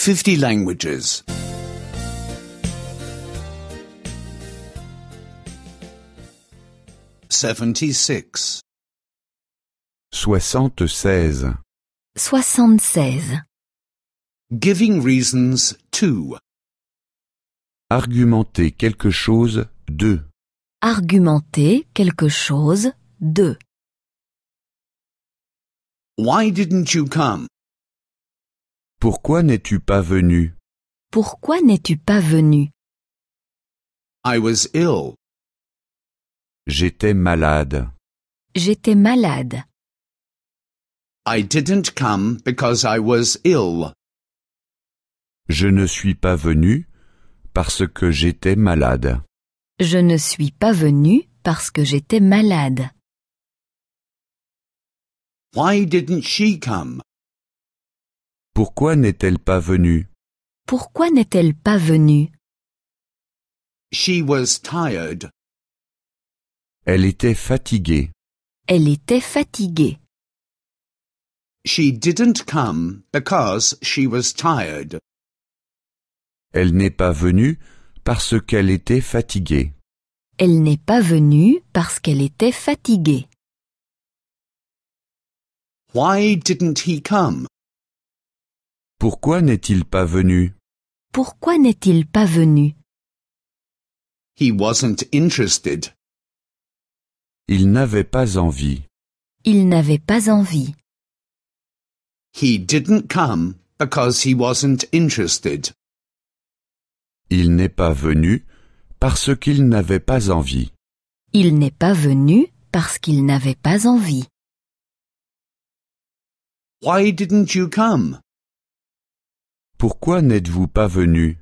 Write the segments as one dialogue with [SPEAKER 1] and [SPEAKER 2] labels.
[SPEAKER 1] 50 languages. 76.
[SPEAKER 2] 76.
[SPEAKER 3] 76.
[SPEAKER 1] Giving reasons 2.
[SPEAKER 2] Argumenter quelque chose de.
[SPEAKER 3] Argumenter quelque chose de.
[SPEAKER 1] Why didn't you come?
[SPEAKER 2] Pourquoi n'es-tu pas venu?
[SPEAKER 3] Pourquoi n'es-tu pas venu?
[SPEAKER 1] I was ill.
[SPEAKER 2] J'étais malade.
[SPEAKER 3] J'étais malade.
[SPEAKER 1] I didn't come because I was ill.
[SPEAKER 2] Je ne suis pas venu parce que j'étais malade.
[SPEAKER 3] Je ne suis pas venu parce que j'étais malade.
[SPEAKER 1] Why didn't she come?
[SPEAKER 2] Pourquoi n'est-elle pas venue?
[SPEAKER 3] Pourquoi n'est-elle pas venue?
[SPEAKER 1] She was tired.
[SPEAKER 2] Elle était fatiguée.
[SPEAKER 3] Elle était fatiguée.
[SPEAKER 1] She didn't come because she was tired.
[SPEAKER 2] Elle n'est pas venue parce qu'elle était fatiguée.
[SPEAKER 3] Elle n'est pas venue parce qu'elle était fatiguée.
[SPEAKER 1] Why didn't he come?
[SPEAKER 2] Pourquoi n'est-il pas venu?
[SPEAKER 3] Pourquoi n'est-il pas venu?
[SPEAKER 1] He wasn't interested.
[SPEAKER 2] Il n'avait pas envie.
[SPEAKER 3] Il n'avait pas envie.
[SPEAKER 1] He didn't come because he wasn't interested.
[SPEAKER 2] Il n'est pas venu parce qu'il n'avait pas envie.
[SPEAKER 3] Il n'est pas venu parce qu'il n'avait pas envie.
[SPEAKER 1] Why didn't you come?
[SPEAKER 2] Pourquoi n'êtes-vous pas venu?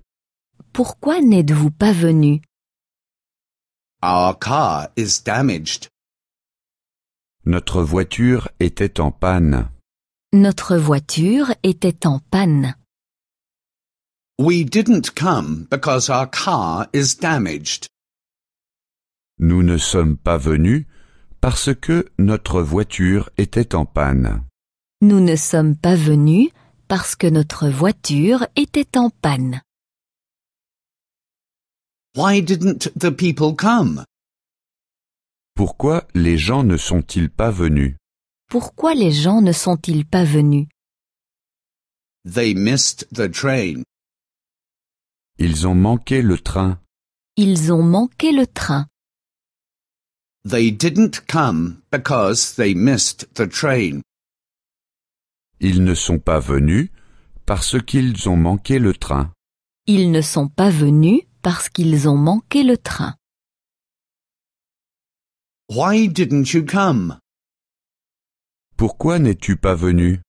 [SPEAKER 3] Pourquoi n'êtes-vous pas venu?
[SPEAKER 1] Our car is damaged.
[SPEAKER 2] Notre voiture était en panne.
[SPEAKER 3] Notre voiture était en panne.
[SPEAKER 1] We didn't come because our car is damaged.
[SPEAKER 2] Nous ne sommes pas venus parce que notre voiture était en panne.
[SPEAKER 3] Nous ne sommes pas venus parce que notre voiture était en panne.
[SPEAKER 1] Why didn't the people come?
[SPEAKER 2] Pourquoi les gens ne sont-ils pas venus?
[SPEAKER 3] Pourquoi les gens ne sont-ils pas venus?
[SPEAKER 1] They missed the train.
[SPEAKER 2] Ils ont manqué le train.
[SPEAKER 3] Ils ont manqué le train.
[SPEAKER 1] They didn't come because they missed the train.
[SPEAKER 2] Ils ne sont pas venus parce qu'ils ont manqué le train.
[SPEAKER 3] Ils ne sont pas venus parce qu'ils ont manqué le train.
[SPEAKER 1] Why didn't you come?
[SPEAKER 2] Pourquoi n'es-tu pas venu?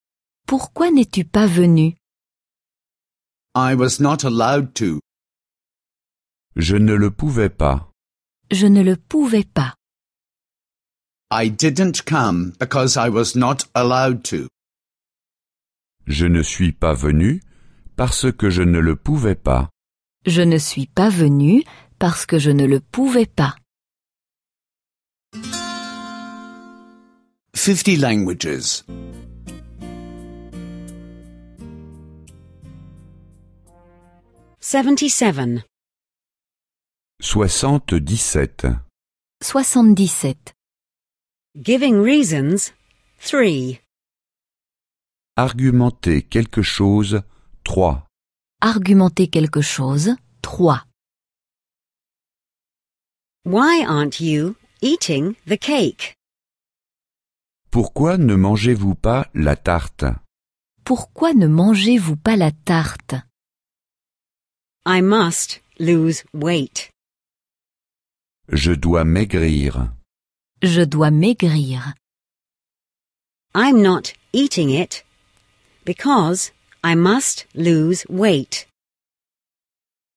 [SPEAKER 3] Pourquoi n'es-tu pas venu?
[SPEAKER 1] I was not allowed to.
[SPEAKER 2] Je ne le pouvais pas.
[SPEAKER 3] Je ne le pouvais pas.
[SPEAKER 1] I didn't come because I was not allowed to.
[SPEAKER 2] Je ne suis pas venu parce que je ne le pouvais pas.
[SPEAKER 3] Je ne suis pas venu parce que je ne le pouvais pas.
[SPEAKER 1] 50 languages.
[SPEAKER 4] 77.
[SPEAKER 2] 77.
[SPEAKER 3] 77.
[SPEAKER 4] Giving reasons 3.
[SPEAKER 2] Argumenter quelque chose 3.
[SPEAKER 3] Argumenter quelque chose 3.
[SPEAKER 4] Why aren't you eating the cake?
[SPEAKER 2] Pourquoi ne mangez-vous pas la tarte?
[SPEAKER 3] Pourquoi ne mangez-vous pas la tarte?
[SPEAKER 4] I must lose weight.
[SPEAKER 2] Je dois maigrir.
[SPEAKER 3] Je dois maigrir.
[SPEAKER 4] I'm not eating it because I must lose weight.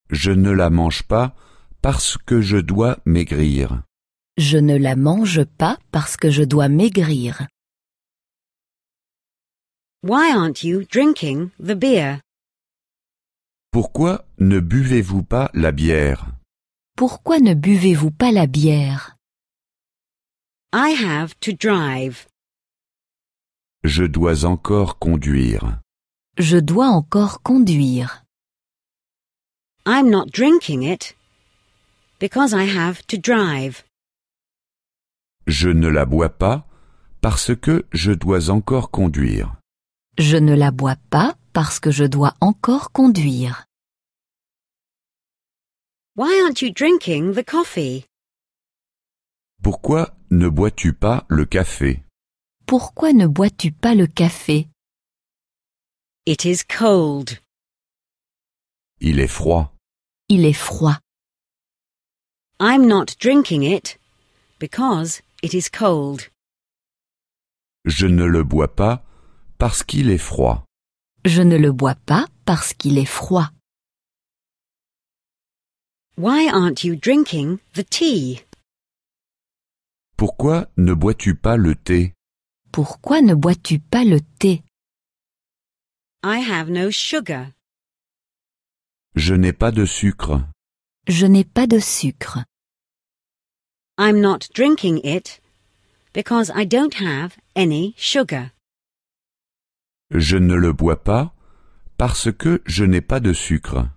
[SPEAKER 2] Je ne la mange pas parce que je dois maigrir.
[SPEAKER 3] Je ne la mange pas parce que je dois maigrir.
[SPEAKER 4] Why aren't you drinking the beer?
[SPEAKER 2] Pourquoi ne buvez-vous pas la bière?
[SPEAKER 3] Pourquoi ne buvez-vous pas la bière?
[SPEAKER 4] I have to drive.
[SPEAKER 2] Je dois encore conduire.
[SPEAKER 3] Je dois encore conduire.
[SPEAKER 4] I'm not drinking it because I have to drive.
[SPEAKER 2] Je ne la bois pas parce que je dois encore conduire.
[SPEAKER 3] Je ne la bois pas parce que je dois encore conduire.
[SPEAKER 4] Why aren't you drinking the coffee?
[SPEAKER 2] Pourquoi ne bois-tu pas le café?
[SPEAKER 3] Pourquoi ne bois-tu pas le café?
[SPEAKER 4] It is cold.
[SPEAKER 2] Il est froid.
[SPEAKER 3] Il est froid.
[SPEAKER 4] I'm not drinking it because it is cold.
[SPEAKER 2] Je ne le bois pas parce qu'il est froid.
[SPEAKER 3] Je ne le bois pas parce qu'il est froid.
[SPEAKER 4] Why aren't you drinking the tea?
[SPEAKER 2] Pourquoi ne bois-tu pas le thé?
[SPEAKER 3] Pourquoi ne bois-tu pas le thé?
[SPEAKER 4] I have no sugar.
[SPEAKER 2] Je n'ai pas de sucre.
[SPEAKER 3] Je n'ai pas de sucre.
[SPEAKER 4] I'm not drinking it because I don't have any sugar.
[SPEAKER 2] Je ne le bois pas parce que je n'ai pas de sucre.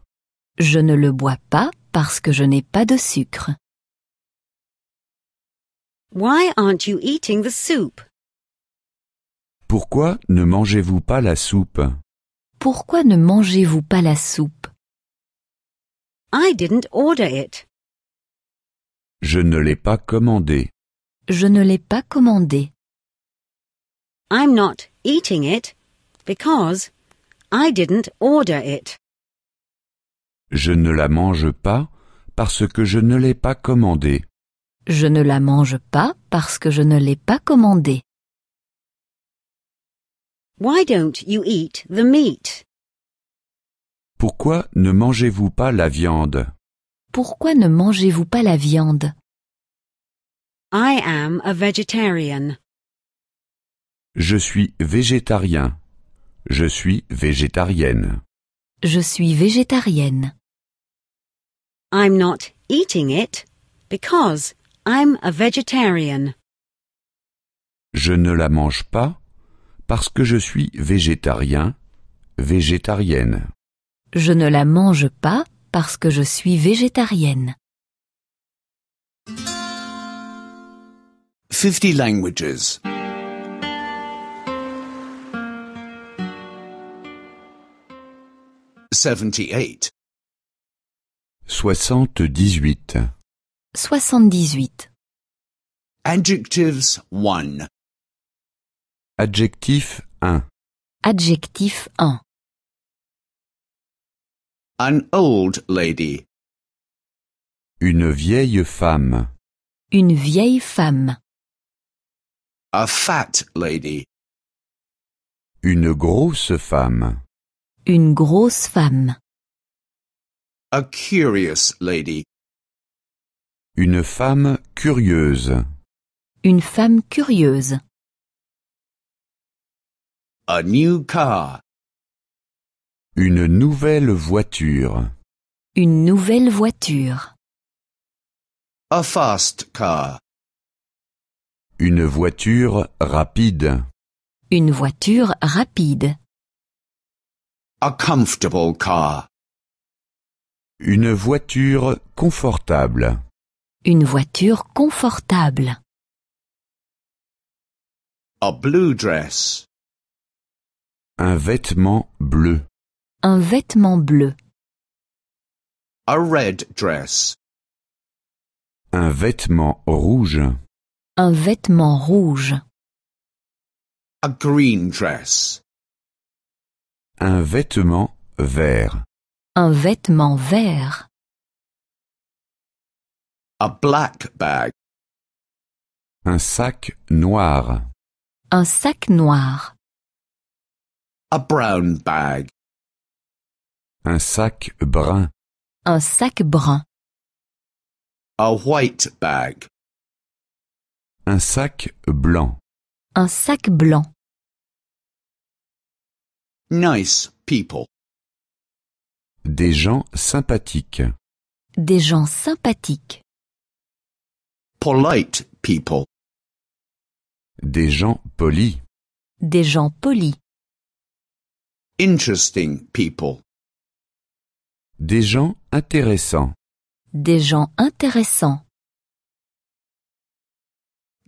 [SPEAKER 3] Je ne le bois pas parce que je n'ai pas de sucre.
[SPEAKER 4] Why aren't you eating the soup?
[SPEAKER 2] Pourquoi ne mangez-vous pas la soupe?
[SPEAKER 3] Pourquoi ne mangez-vous pas la soupe?
[SPEAKER 4] I didn't order it.
[SPEAKER 2] Je ne l'ai pas commandée.
[SPEAKER 3] Je ne l'ai pas commandée.
[SPEAKER 4] I'm not eating it because I didn't order it.
[SPEAKER 2] Je ne la mange pas parce que je ne l'ai pas commandée.
[SPEAKER 3] Je ne la mange pas parce que je ne l'ai pas commandée.
[SPEAKER 4] Why don't you eat the meat?
[SPEAKER 2] Pourquoi ne mangez-vous pas la viande?
[SPEAKER 3] Pourquoi ne mangez-vous pas la viande?
[SPEAKER 4] I am a vegetarian.
[SPEAKER 2] Je suis végétarien. Je suis végétarienne.
[SPEAKER 3] Je suis végétarienne.
[SPEAKER 4] I'm not eating it because I'm a vegetarian.
[SPEAKER 2] Je ne la mange pas parce que je suis végétarien, végétarienne.
[SPEAKER 3] Je ne la mange pas parce que je suis végétarienne.
[SPEAKER 1] 50 languages. 78.
[SPEAKER 2] 78.
[SPEAKER 3] 78.
[SPEAKER 1] Adjectives 1.
[SPEAKER 2] Adjectif 1.
[SPEAKER 3] Adjectif 1.
[SPEAKER 1] An old lady.
[SPEAKER 2] Une vieille femme.
[SPEAKER 3] Une vieille femme.
[SPEAKER 1] A fat lady.
[SPEAKER 2] Une grosse femme.
[SPEAKER 3] Une grosse femme.
[SPEAKER 1] A curious lady.
[SPEAKER 2] Une femme curieuse.
[SPEAKER 3] Une femme curieuse.
[SPEAKER 1] A new car.
[SPEAKER 2] Une nouvelle voiture.
[SPEAKER 3] Une nouvelle voiture.
[SPEAKER 1] A fast car.
[SPEAKER 2] Une voiture rapide.
[SPEAKER 3] Une voiture rapide.
[SPEAKER 1] A comfortable car.
[SPEAKER 2] Une voiture confortable.
[SPEAKER 3] Une voiture confortable.
[SPEAKER 1] A blue dress.
[SPEAKER 2] Un vêtement bleu.
[SPEAKER 3] Un vêtement bleu.
[SPEAKER 1] A red dress.
[SPEAKER 2] Un vêtement rouge.
[SPEAKER 3] Un vêtement rouge.
[SPEAKER 1] A green dress.
[SPEAKER 2] Un vêtement vert.
[SPEAKER 3] Un vêtement vert.
[SPEAKER 1] A black bag.
[SPEAKER 2] Un sac noir.
[SPEAKER 3] Un sac noir.
[SPEAKER 1] A brown bag.
[SPEAKER 2] Un sac brun.
[SPEAKER 3] Un sac brun.
[SPEAKER 1] A white bag.
[SPEAKER 2] Un sac blanc.
[SPEAKER 3] Un sac blanc.
[SPEAKER 1] Nice people.
[SPEAKER 2] Des gens sympathiques.
[SPEAKER 3] Des gens sympathiques.
[SPEAKER 1] Polite people.
[SPEAKER 2] Des gens polis.
[SPEAKER 3] Des gens polis.
[SPEAKER 1] Interesting people.
[SPEAKER 2] Des gens intéressants.
[SPEAKER 3] Des gens intéressants.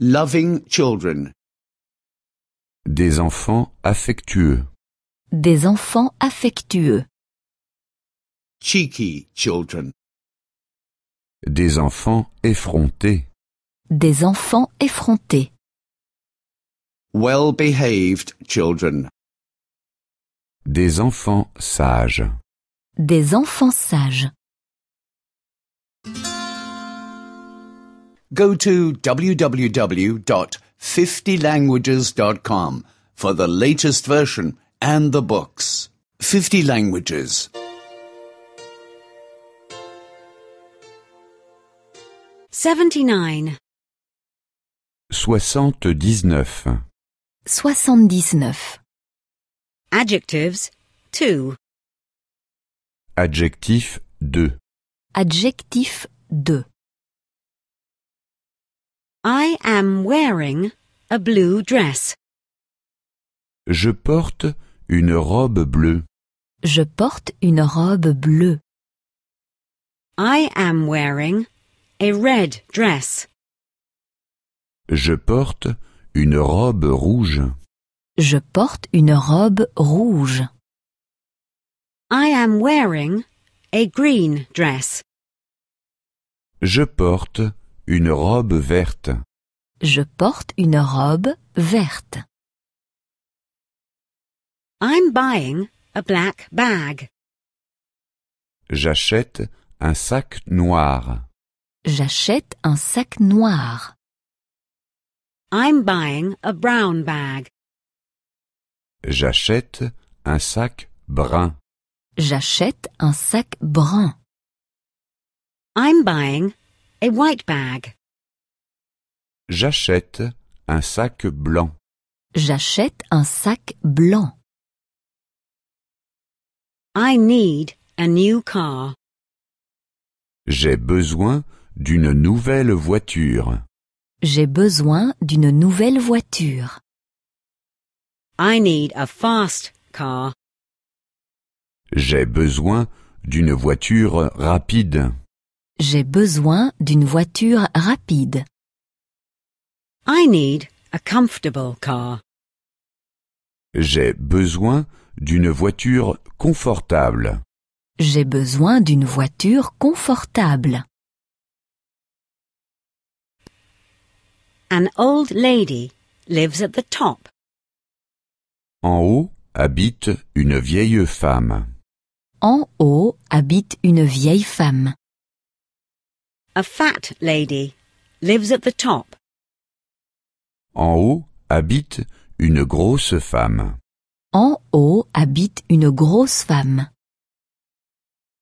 [SPEAKER 1] Loving children.
[SPEAKER 2] Des enfants affectueux.
[SPEAKER 3] Des enfants affectueux.
[SPEAKER 1] Cheeky children.
[SPEAKER 2] Des enfants effrontés.
[SPEAKER 3] Des enfants effrontés.
[SPEAKER 1] Well-behaved children.
[SPEAKER 2] Des enfants sages.
[SPEAKER 3] Des enfants sages.
[SPEAKER 1] Go to www.50languages.com for the latest version and the books. 50 languages.
[SPEAKER 4] 79.
[SPEAKER 2] 79.
[SPEAKER 3] 79.
[SPEAKER 4] Adjectives 2.
[SPEAKER 2] Adjectif 2.
[SPEAKER 3] Adjectif 2.
[SPEAKER 4] I am wearing a blue dress.
[SPEAKER 2] Je porte une robe bleue.
[SPEAKER 3] Je porte une robe bleue.
[SPEAKER 4] I am wearing a red dress.
[SPEAKER 2] Je porte une robe rouge.
[SPEAKER 3] Je porte une robe rouge.
[SPEAKER 4] I am wearing a green dress.
[SPEAKER 2] Je porte une robe verte.
[SPEAKER 3] Je porte une robe verte.
[SPEAKER 4] I'm buying a black bag.
[SPEAKER 2] J'achète un sac noir.
[SPEAKER 3] J'achète un sac noir.
[SPEAKER 4] I'm buying a brown bag.
[SPEAKER 2] J'achète un sac brun.
[SPEAKER 3] J'achète un sac brun.
[SPEAKER 4] I'm buying a white bag.
[SPEAKER 2] J'achète un sac blanc.
[SPEAKER 3] J'achète un sac blanc.
[SPEAKER 4] I need a new car.
[SPEAKER 2] J'ai besoin d'une nouvelle voiture.
[SPEAKER 3] J'ai besoin d'une nouvelle voiture.
[SPEAKER 4] I need a fast car.
[SPEAKER 2] J'ai besoin d'une voiture rapide.
[SPEAKER 3] J'ai besoin d'une voiture rapide.
[SPEAKER 4] I need a comfortable car.
[SPEAKER 2] J'ai besoin d'une voiture confortable.
[SPEAKER 3] J'ai besoin d'une voiture confortable.
[SPEAKER 4] An old lady lives at the top.
[SPEAKER 2] En haut habite une vieille femme.
[SPEAKER 3] En haut habite une vieille femme.
[SPEAKER 4] A fat lady lives at the top.
[SPEAKER 2] En haut habite une grosse femme.
[SPEAKER 3] En haut habite une grosse femme.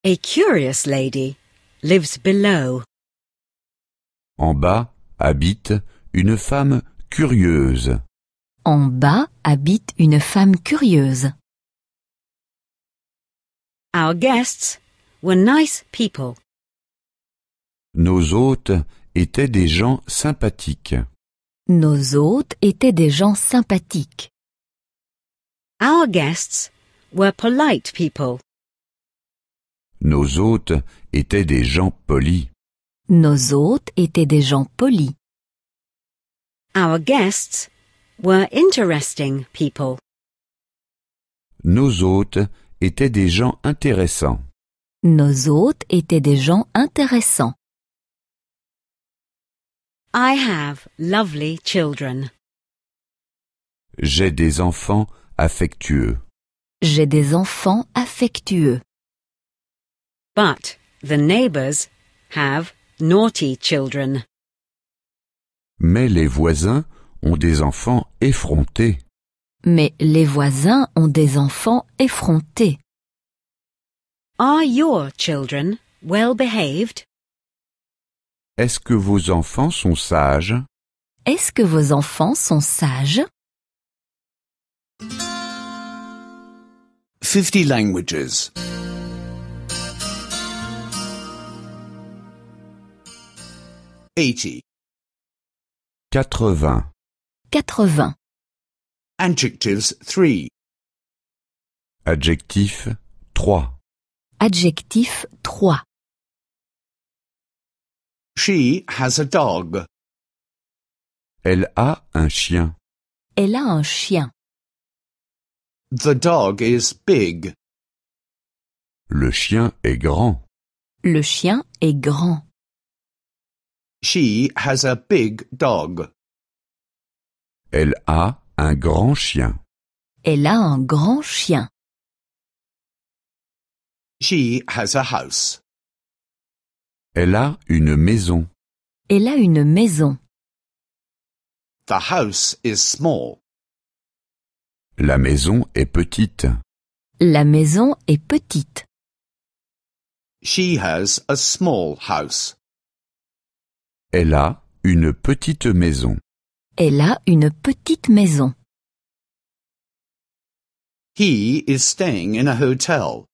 [SPEAKER 4] A curious lady lives below.
[SPEAKER 2] En bas habite une femme curieuse.
[SPEAKER 3] En bas habite une femme curieuse.
[SPEAKER 4] Our guests were nice people.
[SPEAKER 2] Nos hôtes étaient des gens sympathiques.
[SPEAKER 3] Nos hôtes étaient des gens sympathiques.
[SPEAKER 4] Our guests were polite people.
[SPEAKER 2] Nos hôtes étaient des gens polis.
[SPEAKER 3] Nos hôtes étaient des gens polis.
[SPEAKER 4] Our guests were interesting people.
[SPEAKER 2] Nos hôtes étaient des gens intéressants.
[SPEAKER 3] Nos hôtes étaient des gens intéressants.
[SPEAKER 4] I have lovely children.
[SPEAKER 2] J'ai des enfants affectueux.
[SPEAKER 3] J'ai des enfants affectueux.
[SPEAKER 4] But the neighbors have naughty children.
[SPEAKER 2] Mais les voisins ont des enfants effrontés.
[SPEAKER 3] Mais les voisins ont des enfants effrontés.
[SPEAKER 4] Are your children well behaved?
[SPEAKER 2] Est-ce que vos enfants sont sages?
[SPEAKER 3] Est-ce que vos enfants sont sages?
[SPEAKER 1] 50 languages. 80.
[SPEAKER 2] 80.
[SPEAKER 3] 80.
[SPEAKER 1] Adjectives 3.
[SPEAKER 2] Adjectif 3.
[SPEAKER 3] Adjectif 3.
[SPEAKER 1] She has a dog.
[SPEAKER 2] Elle a un chien.
[SPEAKER 3] Elle a un chien.
[SPEAKER 1] The dog is big.
[SPEAKER 2] Le chien est grand.
[SPEAKER 3] Le chien est grand.
[SPEAKER 1] She has a big dog.
[SPEAKER 2] Elle a un grand chien.
[SPEAKER 3] Elle a un grand chien.
[SPEAKER 1] She has a house.
[SPEAKER 2] Elle a une maison.
[SPEAKER 3] Elle a une maison.
[SPEAKER 1] The house is small.
[SPEAKER 2] La maison est petite.
[SPEAKER 3] La maison est petite.
[SPEAKER 1] She has a small house.
[SPEAKER 2] Elle a une petite maison.
[SPEAKER 3] Elle a une petite maison.
[SPEAKER 1] He is staying in a hotel.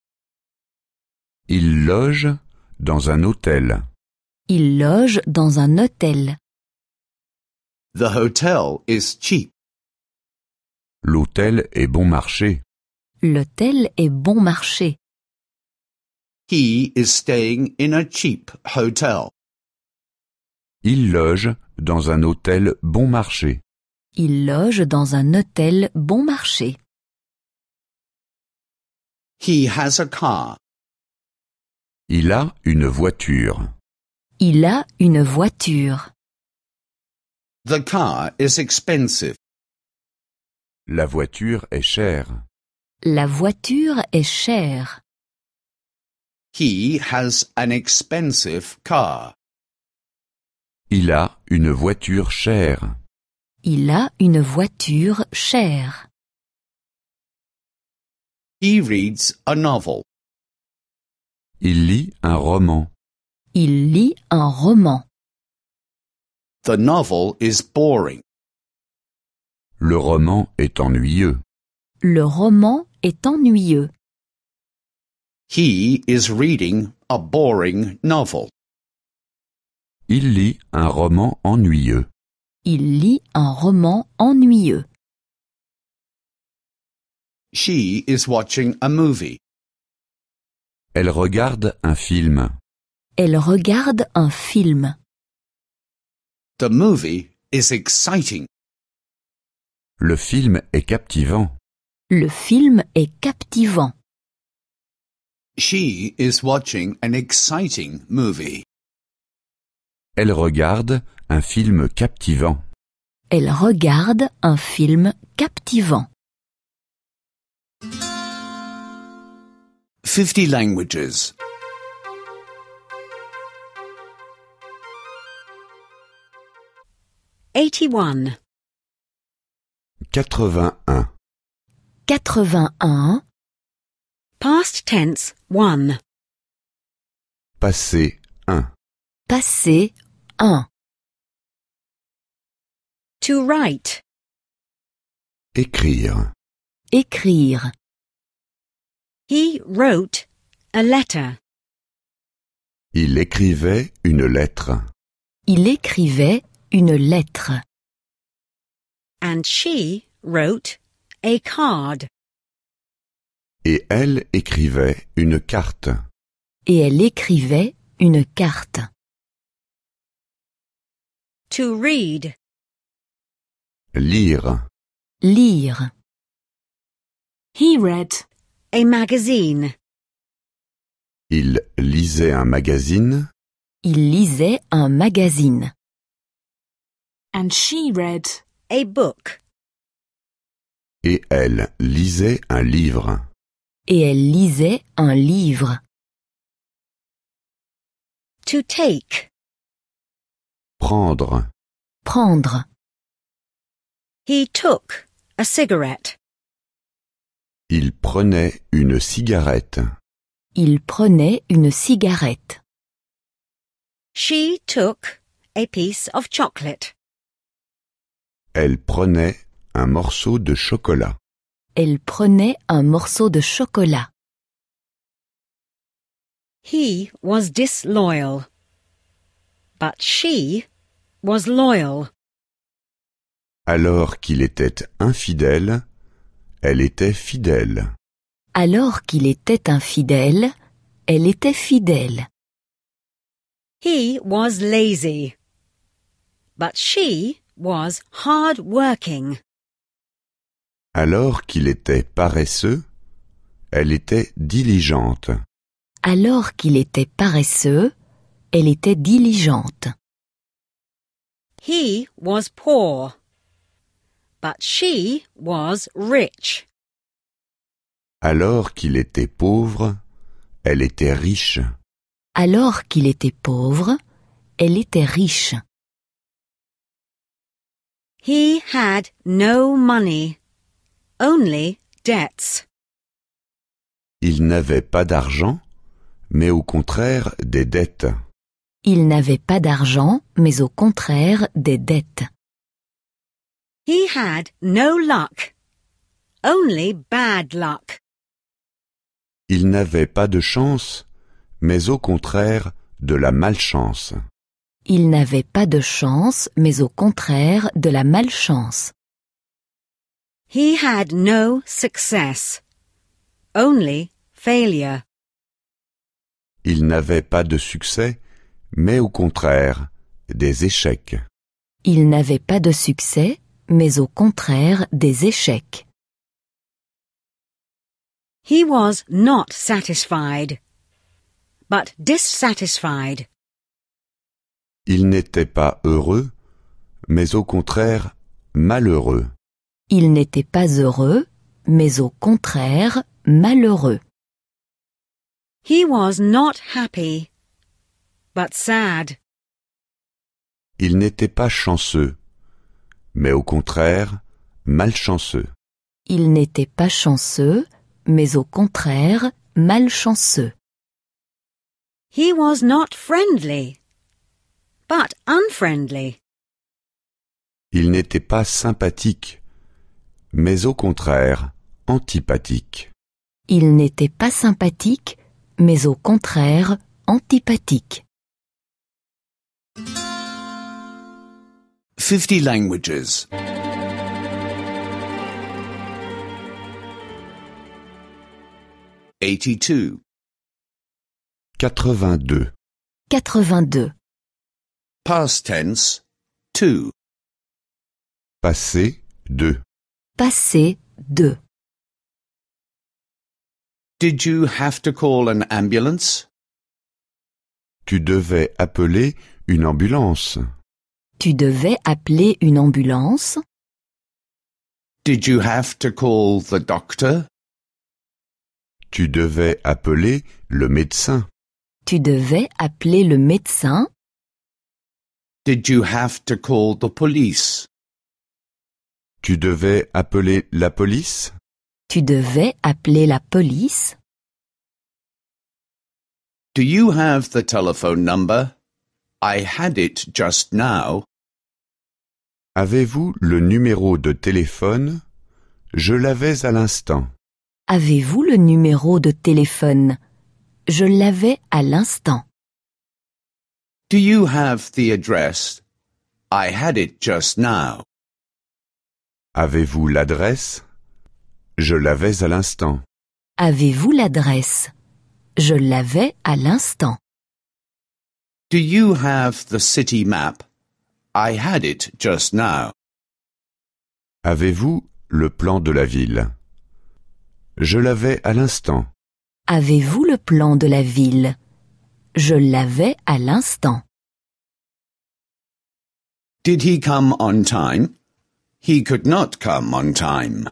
[SPEAKER 2] Il loge dans un hôtel.
[SPEAKER 3] Il loge dans un hôtel.
[SPEAKER 1] The hotel is cheap.
[SPEAKER 2] L'hôtel est bon marché.
[SPEAKER 3] L'hôtel est bon marché.
[SPEAKER 1] He is staying in a cheap hotel.
[SPEAKER 2] Il loge dans un hôtel bon marché.
[SPEAKER 3] Il loge dans un hôtel bon marché.
[SPEAKER 1] He has a car.
[SPEAKER 2] Il a une voiture.
[SPEAKER 3] Il a une voiture.
[SPEAKER 1] The car is expensive.
[SPEAKER 2] La voiture est chère.
[SPEAKER 3] La voiture est chère.
[SPEAKER 1] He has an expensive car.
[SPEAKER 2] Il a une voiture chère.
[SPEAKER 3] Il a une voiture chère.
[SPEAKER 1] He reads a novel.
[SPEAKER 2] Il lit un roman.
[SPEAKER 3] Il lit un roman.
[SPEAKER 1] The novel is boring.
[SPEAKER 2] Le roman est ennuyeux.
[SPEAKER 3] Le roman est ennuyeux.
[SPEAKER 1] He is reading a boring novel.
[SPEAKER 2] Il lit un roman ennuyeux.
[SPEAKER 3] Il lit un roman ennuyeux.
[SPEAKER 1] She is watching a movie.
[SPEAKER 2] Elle regarde un film.
[SPEAKER 3] Elle regarde un film.
[SPEAKER 1] The movie is exciting.
[SPEAKER 2] Le film est captivant.
[SPEAKER 3] Le film est captivant.
[SPEAKER 1] She is watching an exciting movie.
[SPEAKER 2] Elle regarde un film captivant.
[SPEAKER 3] Elle regarde un film captivant.
[SPEAKER 1] 50 languages.
[SPEAKER 4] 81.
[SPEAKER 2] 81.
[SPEAKER 3] 81.
[SPEAKER 4] Past tense 1.
[SPEAKER 2] Passé 1.
[SPEAKER 3] Passé 1.
[SPEAKER 4] To write.
[SPEAKER 2] Écrire.
[SPEAKER 3] Écrire.
[SPEAKER 4] He wrote a letter.
[SPEAKER 2] Il écrivait une lettre.
[SPEAKER 3] Il écrivait une lettre.
[SPEAKER 4] And she wrote a card.
[SPEAKER 2] Et elle écrivait une carte.
[SPEAKER 3] Et elle écrivait une carte.
[SPEAKER 4] To read.
[SPEAKER 2] Lire.
[SPEAKER 3] Lire.
[SPEAKER 4] He read a magazine.
[SPEAKER 2] Il lisait un magazine.
[SPEAKER 3] Il lisait un magazine.
[SPEAKER 4] And she read a book.
[SPEAKER 2] Et elle lisait un livre.
[SPEAKER 3] Et elle lisait un livre.
[SPEAKER 4] To take.
[SPEAKER 2] Prendre.
[SPEAKER 3] Prendre.
[SPEAKER 4] He took a cigarette.
[SPEAKER 2] Il prenait une cigarette.
[SPEAKER 3] Il prenait une cigarette.
[SPEAKER 4] She took a piece of chocolate.
[SPEAKER 2] Elle prenait un morceau de chocolat.
[SPEAKER 3] Elle prenait un morceau de chocolat.
[SPEAKER 4] He was disloyal. But she was loyal.
[SPEAKER 2] Alors qu'il était infidèle, elle était fidèle.
[SPEAKER 3] Alors qu'il était infidèle, elle était fidèle.
[SPEAKER 4] He was lazy, but she was hard-working.
[SPEAKER 2] Alors qu'il était paresseux, elle était diligente.
[SPEAKER 3] Alors qu'il était paresseux, elle était diligente.
[SPEAKER 4] He was poor, but she was rich.
[SPEAKER 2] Alors qu'il était pauvre, elle était riche.
[SPEAKER 3] Alors qu'il était pauvre, elle était riche.
[SPEAKER 4] He had no money, only debts.
[SPEAKER 2] Il n'avait pas d'argent, mais au contraire des dettes.
[SPEAKER 3] Il n'avait pas d'argent, mais au contraire des dettes.
[SPEAKER 4] He had no luck, only bad luck.
[SPEAKER 2] Il n'avait pas de chance, mais au contraire de la malchance.
[SPEAKER 3] Il n'avait pas de chance, mais au contraire de la malchance.
[SPEAKER 4] He had no success, only failure.
[SPEAKER 2] Il n'avait pas de succès, mais au contraire des échecs.
[SPEAKER 3] Il n'avait pas de succès, mais au contraire des échecs.
[SPEAKER 4] He was not satisfied, but dissatisfied.
[SPEAKER 2] Il n'était pas heureux, mais au contraire malheureux.
[SPEAKER 3] Il n'était pas heureux, mais au contraire malheureux.
[SPEAKER 4] He was not happy, but sad.
[SPEAKER 2] Il n'était pas chanceux, mais au contraire malchanceux.
[SPEAKER 3] Il n'était pas chanceux, mais au contraire malchanceux.
[SPEAKER 4] He was not friendly, but unfriendly.
[SPEAKER 2] Il n'était pas sympathique, mais au contraire antipathique.
[SPEAKER 3] Il n'était pas sympathique, mais au contraire antipathique.
[SPEAKER 1] 50 languages. 82.
[SPEAKER 2] 82.
[SPEAKER 3] 82.
[SPEAKER 1] Past tense 2.
[SPEAKER 2] Passé 2.
[SPEAKER 3] Passé 2.
[SPEAKER 1] Did you have to call an ambulance?
[SPEAKER 2] Tu devais appeler une ambulance.
[SPEAKER 3] Tu devais appeler une ambulance.
[SPEAKER 1] Did you have to call the doctor?
[SPEAKER 2] Tu devais appeler le médecin.
[SPEAKER 3] Tu devais appeler le médecin.
[SPEAKER 1] Did you have to call the police?
[SPEAKER 2] Tu devais appeler la police.
[SPEAKER 3] Tu devais appeler la police.
[SPEAKER 1] Do you have the telephone number? I had it just now.
[SPEAKER 2] Avez-vous le numéro de téléphone? Je l'avais à l'instant.
[SPEAKER 3] Avez-vous le numéro de téléphone? Je l'avais à l'instant.
[SPEAKER 1] Do you have the address? I had it just now.
[SPEAKER 2] Avez-vous l'adresse? Je l'avais à l'instant.
[SPEAKER 3] Avez-vous l'adresse? Je l'avais à l'instant.
[SPEAKER 1] Do you have the city map? I had it just now.
[SPEAKER 2] Avez-vous le plan de la ville? Je l'avais à l'instant.
[SPEAKER 3] Avez-vous le plan de la ville? Je l'avais à l'instant.
[SPEAKER 1] Did he come on time? He could not come on time.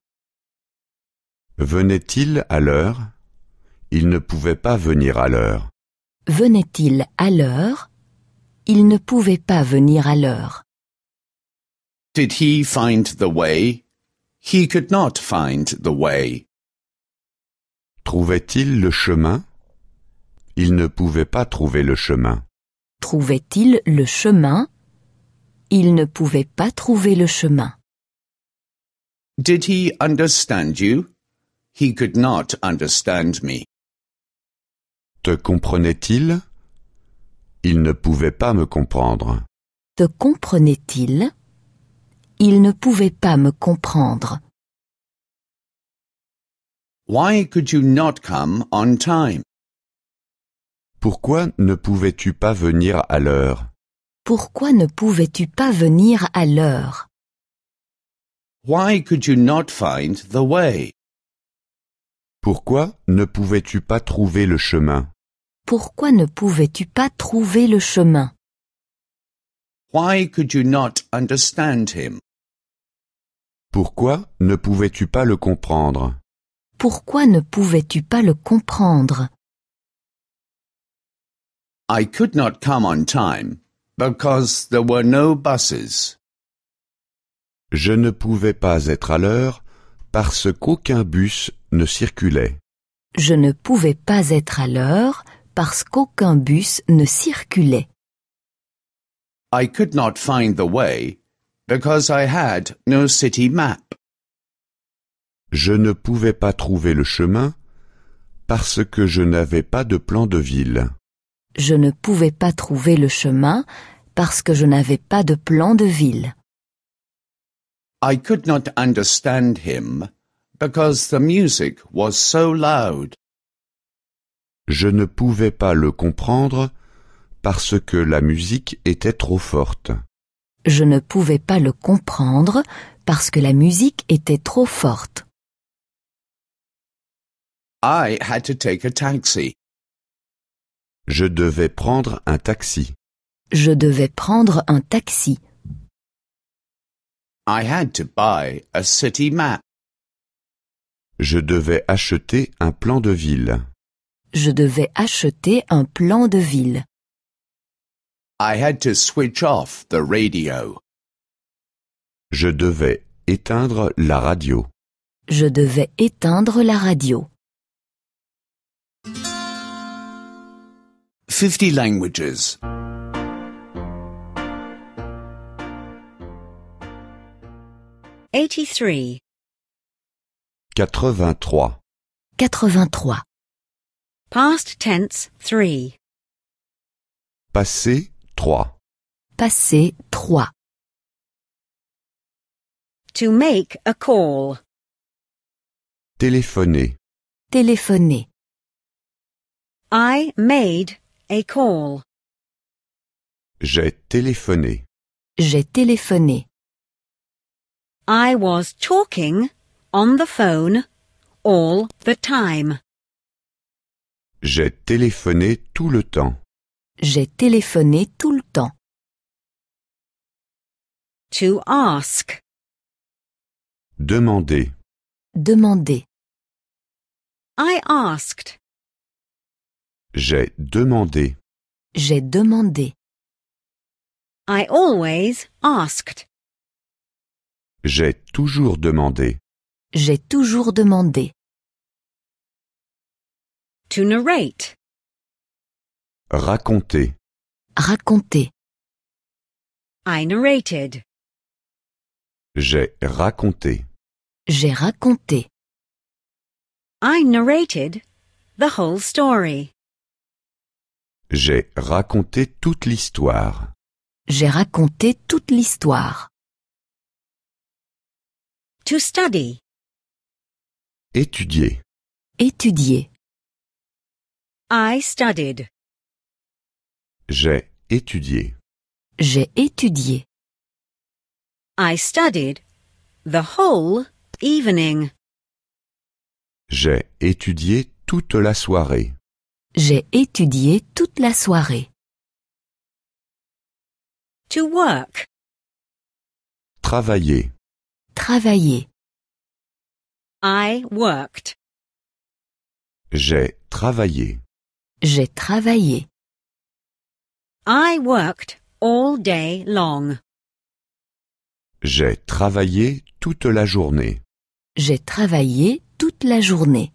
[SPEAKER 2] Venait-il à l'heure? Il ne pouvait pas venir à l'heure.
[SPEAKER 3] Venait-il à l'heure? Il ne pouvait pas venir à l'heure.
[SPEAKER 1] Did he find the way? He could not find the way.
[SPEAKER 2] Trouvait-il le chemin? Il ne pouvait pas trouver le chemin.
[SPEAKER 3] Trouvait-il le chemin? Il ne pouvait pas trouver le chemin.
[SPEAKER 1] Did he understand you? He could not understand me.
[SPEAKER 2] Te comprenait-il? Il ne pouvait pas me comprendre.
[SPEAKER 3] Te comprenait-il? Il ne pouvait pas me comprendre.
[SPEAKER 1] Why could you not come on time?
[SPEAKER 2] Pourquoi ne pouvais-tu pas venir à l'heure?
[SPEAKER 3] Pourquoi ne pouvais-tu pas venir à l'heure?
[SPEAKER 1] Why could you not find the way?
[SPEAKER 2] Pourquoi ne pouvais-tu pas trouver le chemin?
[SPEAKER 3] Pourquoi ne pouvais-tu pas trouver le chemin?
[SPEAKER 1] Why could you not understand him?
[SPEAKER 2] Pourquoi ne pouvais-tu pas le comprendre?
[SPEAKER 3] Pourquoi ne pouvais-tu pas le comprendre?
[SPEAKER 1] I could not come on time because there were no buses.
[SPEAKER 2] Je ne pouvais pas être à l'heure parce qu'aucun bus ne circulait.
[SPEAKER 3] Je ne pouvais pas être à l'heure parce qu'aucun bus ne circulait.
[SPEAKER 1] I could not find the way because I had no city map.
[SPEAKER 2] Je ne pouvais pas trouver le chemin parce que je n'avais pas de plan de ville.
[SPEAKER 3] Je ne pouvais pas trouver le chemin parce que je n'avais pas de plan de ville.
[SPEAKER 1] I could not understand him because the music was so loud.
[SPEAKER 2] Je ne pouvais pas le comprendre parce que la musique était trop forte.
[SPEAKER 3] Je ne pouvais pas le comprendre parce que la musique était trop forte.
[SPEAKER 1] I had to take a taxi.
[SPEAKER 2] Je devais prendre un taxi.
[SPEAKER 3] Je devais prendre un taxi.
[SPEAKER 1] I had to buy a city map.
[SPEAKER 2] Je devais acheter un plan de ville.
[SPEAKER 3] Je devais acheter un plan de ville.
[SPEAKER 1] I had to switch off the radio.
[SPEAKER 2] Je devais éteindre la radio.
[SPEAKER 3] Je devais éteindre la radio.
[SPEAKER 1] 50 languages.
[SPEAKER 4] 83.
[SPEAKER 2] 83.
[SPEAKER 3] 83.
[SPEAKER 4] Past tense 3.
[SPEAKER 2] Passé 3.
[SPEAKER 3] Passé 3.
[SPEAKER 4] To make a call.
[SPEAKER 2] Téléphoner.
[SPEAKER 3] Téléphoner.
[SPEAKER 4] I made a call.
[SPEAKER 2] J'ai téléphoné.
[SPEAKER 3] J'ai téléphoné.
[SPEAKER 4] I was talking on the phone all the time.
[SPEAKER 2] J'ai téléphoné tout le temps.
[SPEAKER 3] J'ai téléphoné tout le temps.
[SPEAKER 4] To ask.
[SPEAKER 2] Demander.
[SPEAKER 3] Demander.
[SPEAKER 4] I asked.
[SPEAKER 2] J'ai demandé.
[SPEAKER 3] J'ai demandé.
[SPEAKER 4] I always asked.
[SPEAKER 2] J'ai toujours demandé.
[SPEAKER 3] J'ai toujours demandé.
[SPEAKER 4] To narrate.
[SPEAKER 2] Raconter.
[SPEAKER 3] Raconter.
[SPEAKER 4] I narrated.
[SPEAKER 2] J'ai raconté.
[SPEAKER 3] J'ai raconté.
[SPEAKER 4] I narrated the whole story.
[SPEAKER 2] J'ai raconté toute l'histoire.
[SPEAKER 3] J'ai raconté toute l'histoire.
[SPEAKER 4] To study.
[SPEAKER 2] Étudier.
[SPEAKER 3] Étudier.
[SPEAKER 4] I studied.
[SPEAKER 2] J'ai étudié.
[SPEAKER 3] J'ai étudié.
[SPEAKER 4] I studied the whole evening.
[SPEAKER 2] J'ai étudié toute la soirée.
[SPEAKER 3] J'ai étudié toute la soirée.
[SPEAKER 4] To work.
[SPEAKER 2] Travailler.
[SPEAKER 3] Travailler.
[SPEAKER 4] I worked.
[SPEAKER 2] J'ai travaillé.
[SPEAKER 3] J'ai travaillé.
[SPEAKER 4] I worked all day long.
[SPEAKER 2] J'ai travaillé toute la journée.
[SPEAKER 3] J'ai travaillé toute la journée.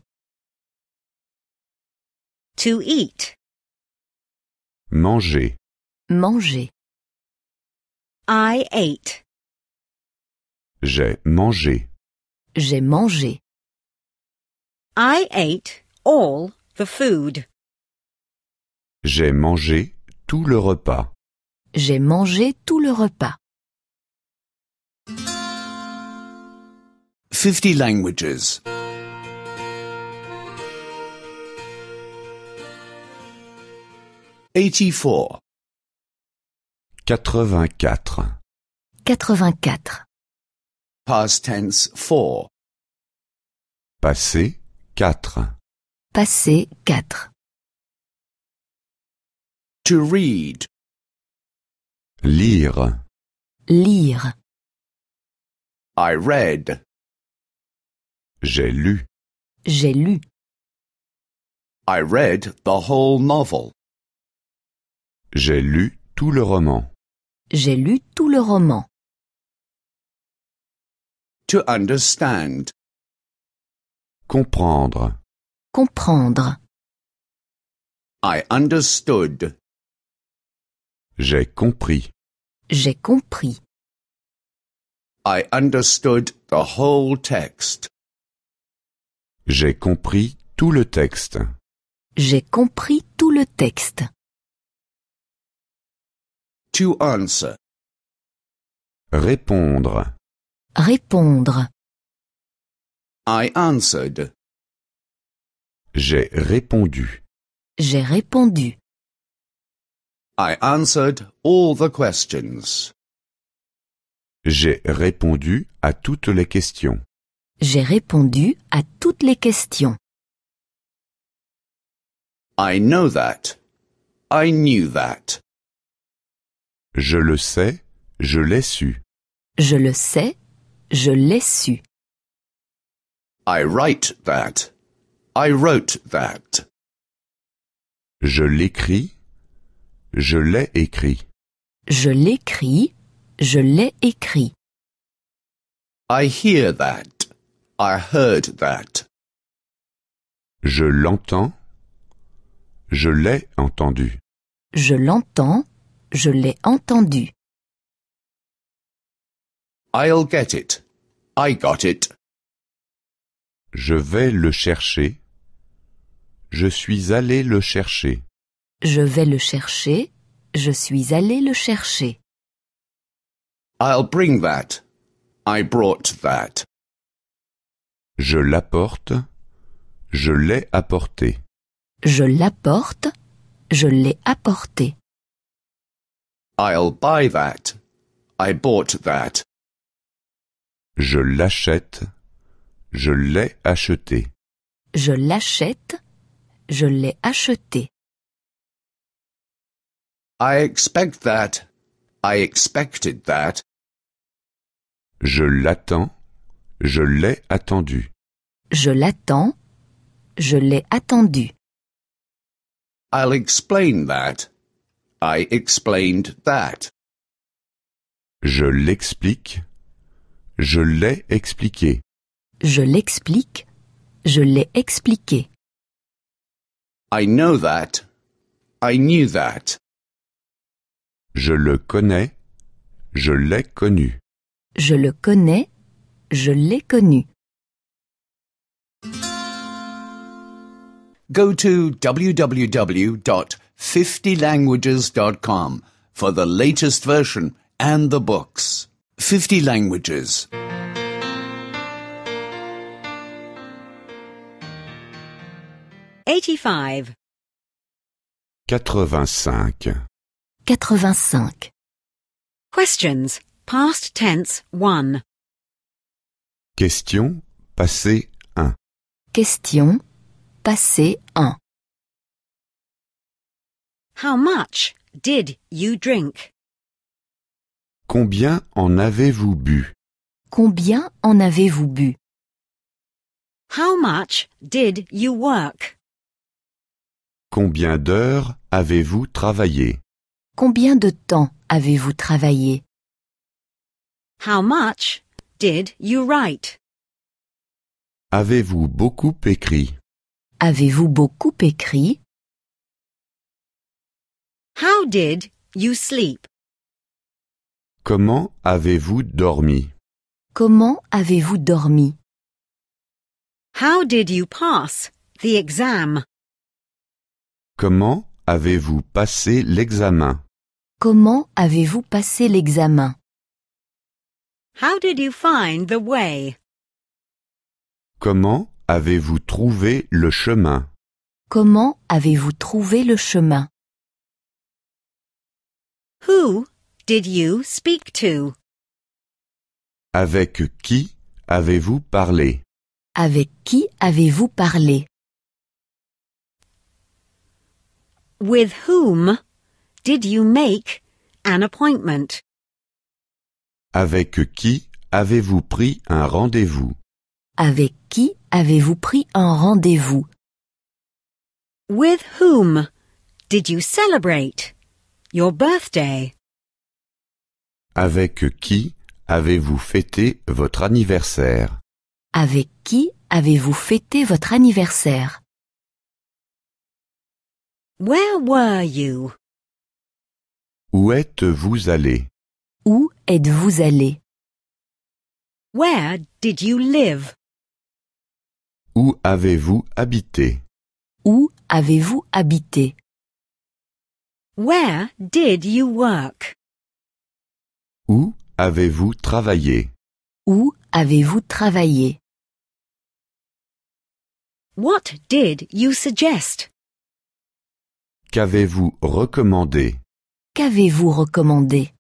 [SPEAKER 4] To eat.
[SPEAKER 2] Manger.
[SPEAKER 3] Manger.
[SPEAKER 4] I ate.
[SPEAKER 2] J'ai mangé.
[SPEAKER 3] J'ai mangé.
[SPEAKER 4] I ate all the food.
[SPEAKER 2] J'ai mangé tout le repas.
[SPEAKER 3] J'ai mangé tout le repas.
[SPEAKER 1] 50 languages. 84.
[SPEAKER 2] 84.
[SPEAKER 3] 84.
[SPEAKER 1] Past tense 4.
[SPEAKER 2] Passé 4.
[SPEAKER 3] Passé 4.
[SPEAKER 1] To read.
[SPEAKER 2] Lire.
[SPEAKER 3] Lire.
[SPEAKER 1] I read.
[SPEAKER 2] J'ai lu.
[SPEAKER 3] J'ai lu.
[SPEAKER 1] I read the whole novel.
[SPEAKER 2] J'ai lu tout le roman.
[SPEAKER 3] J'ai lu tout le roman.
[SPEAKER 1] To understand.
[SPEAKER 2] Comprendre.
[SPEAKER 3] Comprendre.
[SPEAKER 1] I understood.
[SPEAKER 2] J'ai compris.
[SPEAKER 3] J'ai compris.
[SPEAKER 1] I understood the whole text.
[SPEAKER 2] J'ai compris tout le texte.
[SPEAKER 3] J'ai compris tout le texte.
[SPEAKER 1] To answer.
[SPEAKER 2] Répondre.
[SPEAKER 3] Répondre.
[SPEAKER 1] I answered.
[SPEAKER 2] J'ai répondu.
[SPEAKER 3] J'ai répondu.
[SPEAKER 1] I answered all the questions.
[SPEAKER 2] J'ai répondu à toutes les questions.
[SPEAKER 3] J'ai répondu à toutes les questions.
[SPEAKER 1] I know that. I knew that.
[SPEAKER 2] Je le sais, je l'ai su.
[SPEAKER 3] Je le sais, je l'ai su.
[SPEAKER 1] I write that. I wrote that.
[SPEAKER 2] Je l'écris, je l'ai écrit.
[SPEAKER 3] Je l'écris, je l'ai écrit.
[SPEAKER 1] I hear that. I heard that.
[SPEAKER 2] Je l'entends, je l'ai entendu.
[SPEAKER 3] Je l'entends, je l'ai entendu.
[SPEAKER 1] I'll get it. I got it.
[SPEAKER 2] Je vais le chercher. Je suis allé le chercher.
[SPEAKER 3] Je vais le chercher, je suis allé le chercher.
[SPEAKER 1] I'll bring that. I brought that.
[SPEAKER 2] Je l'apporte, je l'ai apporté.
[SPEAKER 3] Je l'apporte, je l'ai apporté.
[SPEAKER 1] I'll buy that. I bought that.
[SPEAKER 2] Je l'achète, je l'ai acheté.
[SPEAKER 3] Je l'achète, je l'ai acheté.
[SPEAKER 1] I expect that. I expected that.
[SPEAKER 2] Je l'attends, je l'ai attendu.
[SPEAKER 3] Je l'attends, je l'ai attendu.
[SPEAKER 1] I'll explain that. I explained that.
[SPEAKER 2] Je l'explique, je l'ai expliqué.
[SPEAKER 3] Je l'explique, je l'ai expliqué.
[SPEAKER 1] I know that. I knew that.
[SPEAKER 2] Je le connais, je l'ai connu.
[SPEAKER 3] Je le connais, je l'ai connu.
[SPEAKER 1] Go to www.50languages.com for the latest version and the books. 50 languages.
[SPEAKER 4] 85.
[SPEAKER 2] 85.
[SPEAKER 3] 85.
[SPEAKER 4] Questions. Past tense 1.
[SPEAKER 2] Question passé 1.
[SPEAKER 3] Question. Passé 1.
[SPEAKER 4] How much did you drink?
[SPEAKER 2] Combien en avez-vous bu?
[SPEAKER 3] Combien en avez-vous bu?
[SPEAKER 4] How much did you work?
[SPEAKER 2] Combien d'heures avez-vous travaillé?
[SPEAKER 3] Combien de temps avez-vous travaillé?
[SPEAKER 4] How much did you write?
[SPEAKER 2] Avez-vous beaucoup écrit?
[SPEAKER 3] Avez-vous beaucoup écrit?
[SPEAKER 4] How did you sleep?
[SPEAKER 2] Comment avez-vous dormi?
[SPEAKER 3] Comment avez-vous dormi?
[SPEAKER 4] How did you pass the exam?
[SPEAKER 2] Comment avez-vous passé l'examen?
[SPEAKER 3] Comment avez-vous passé l'examen?
[SPEAKER 4] How did you find the way?
[SPEAKER 2] Comment avez-vous trouvé le chemin?
[SPEAKER 3] Comment avez-vous trouvé le chemin?
[SPEAKER 4] who did you speak to?
[SPEAKER 2] Avec qui avez-vous parlé?
[SPEAKER 3] Avec qui avez-vous parlé?
[SPEAKER 4] With whom did you make an appointment?
[SPEAKER 2] Avec qui avez-vous pris un rendez-vous?
[SPEAKER 3] Avec qui avez-vous pris un rendez-vous?
[SPEAKER 4] With whom did you celebrate your birthday?
[SPEAKER 2] Avec qui avez-vous fêté votre anniversaire?
[SPEAKER 3] Avec qui avez-vous fêté votre anniversaire?
[SPEAKER 4] Where were you?
[SPEAKER 2] Où êtes-vous allé?
[SPEAKER 3] Où êtes-vous allé?
[SPEAKER 4] Where did you live?
[SPEAKER 2] Où avez-vous habité?
[SPEAKER 3] Où avez-vous habité?
[SPEAKER 4] Where did you work?
[SPEAKER 2] Où avez-vous travaillé?
[SPEAKER 3] Où avez-vous travaillé?
[SPEAKER 4] What did you suggest?
[SPEAKER 2] Qu'avez-vous recommandé?
[SPEAKER 3] Qu'avez-vous recommandé?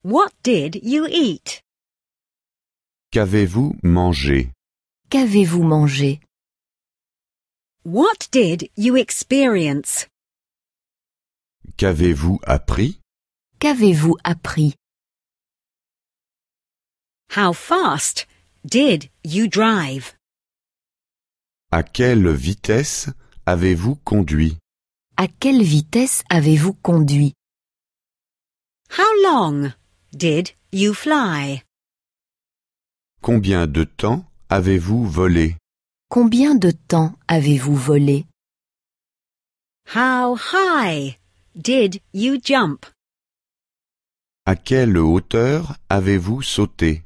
[SPEAKER 4] What did you eat?
[SPEAKER 2] Qu'avez-vous mangé?
[SPEAKER 3] Qu'avez-vous mangé?
[SPEAKER 4] What did you experience?
[SPEAKER 2] Qu'avez-vous appris?
[SPEAKER 3] Qu'avez-vous appris?
[SPEAKER 4] How fast did you drive?
[SPEAKER 2] À quelle vitesse avez-vous conduit?
[SPEAKER 3] À quelle vitesse avez-vous conduit?
[SPEAKER 4] How long did you fly?
[SPEAKER 2] Combien de temps avez-vous volé?
[SPEAKER 3] Combien de temps avez-vous volé?
[SPEAKER 4] How high did you jump?
[SPEAKER 2] À quelle hauteur avez-vous sauté?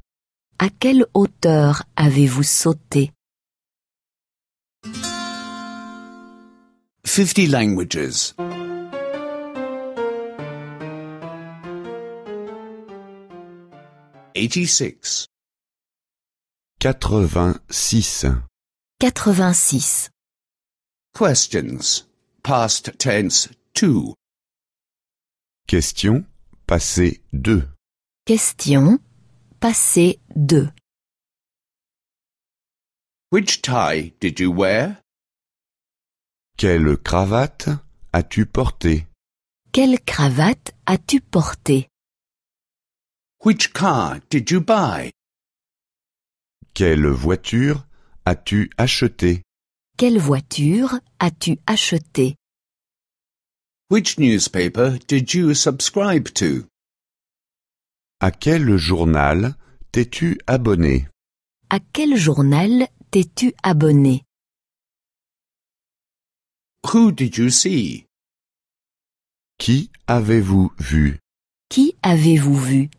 [SPEAKER 3] À quelle hauteur avez-vous sauté?
[SPEAKER 1] 50 languages. 86.
[SPEAKER 2] 86.
[SPEAKER 3] 86.
[SPEAKER 1] Questions. Past tense 2.
[SPEAKER 2] Question passé 2.
[SPEAKER 3] Question. Passé 2.
[SPEAKER 1] Which tie did you wear?
[SPEAKER 2] Quelle cravate as-tu porté?
[SPEAKER 3] Quelle cravate as-tu porté?
[SPEAKER 1] Which car did you buy?
[SPEAKER 2] Quelle voiture as-tu acheté?
[SPEAKER 3] Quelle voiture as-tu acheté?
[SPEAKER 1] Which newspaper did you subscribe to?
[SPEAKER 2] À quel journal t'es-tu abonné?
[SPEAKER 3] À quel journal t'es-tu abonné?
[SPEAKER 1] Who did you see?
[SPEAKER 2] Qui avez-vous vu?
[SPEAKER 3] Qui avez-vous vu?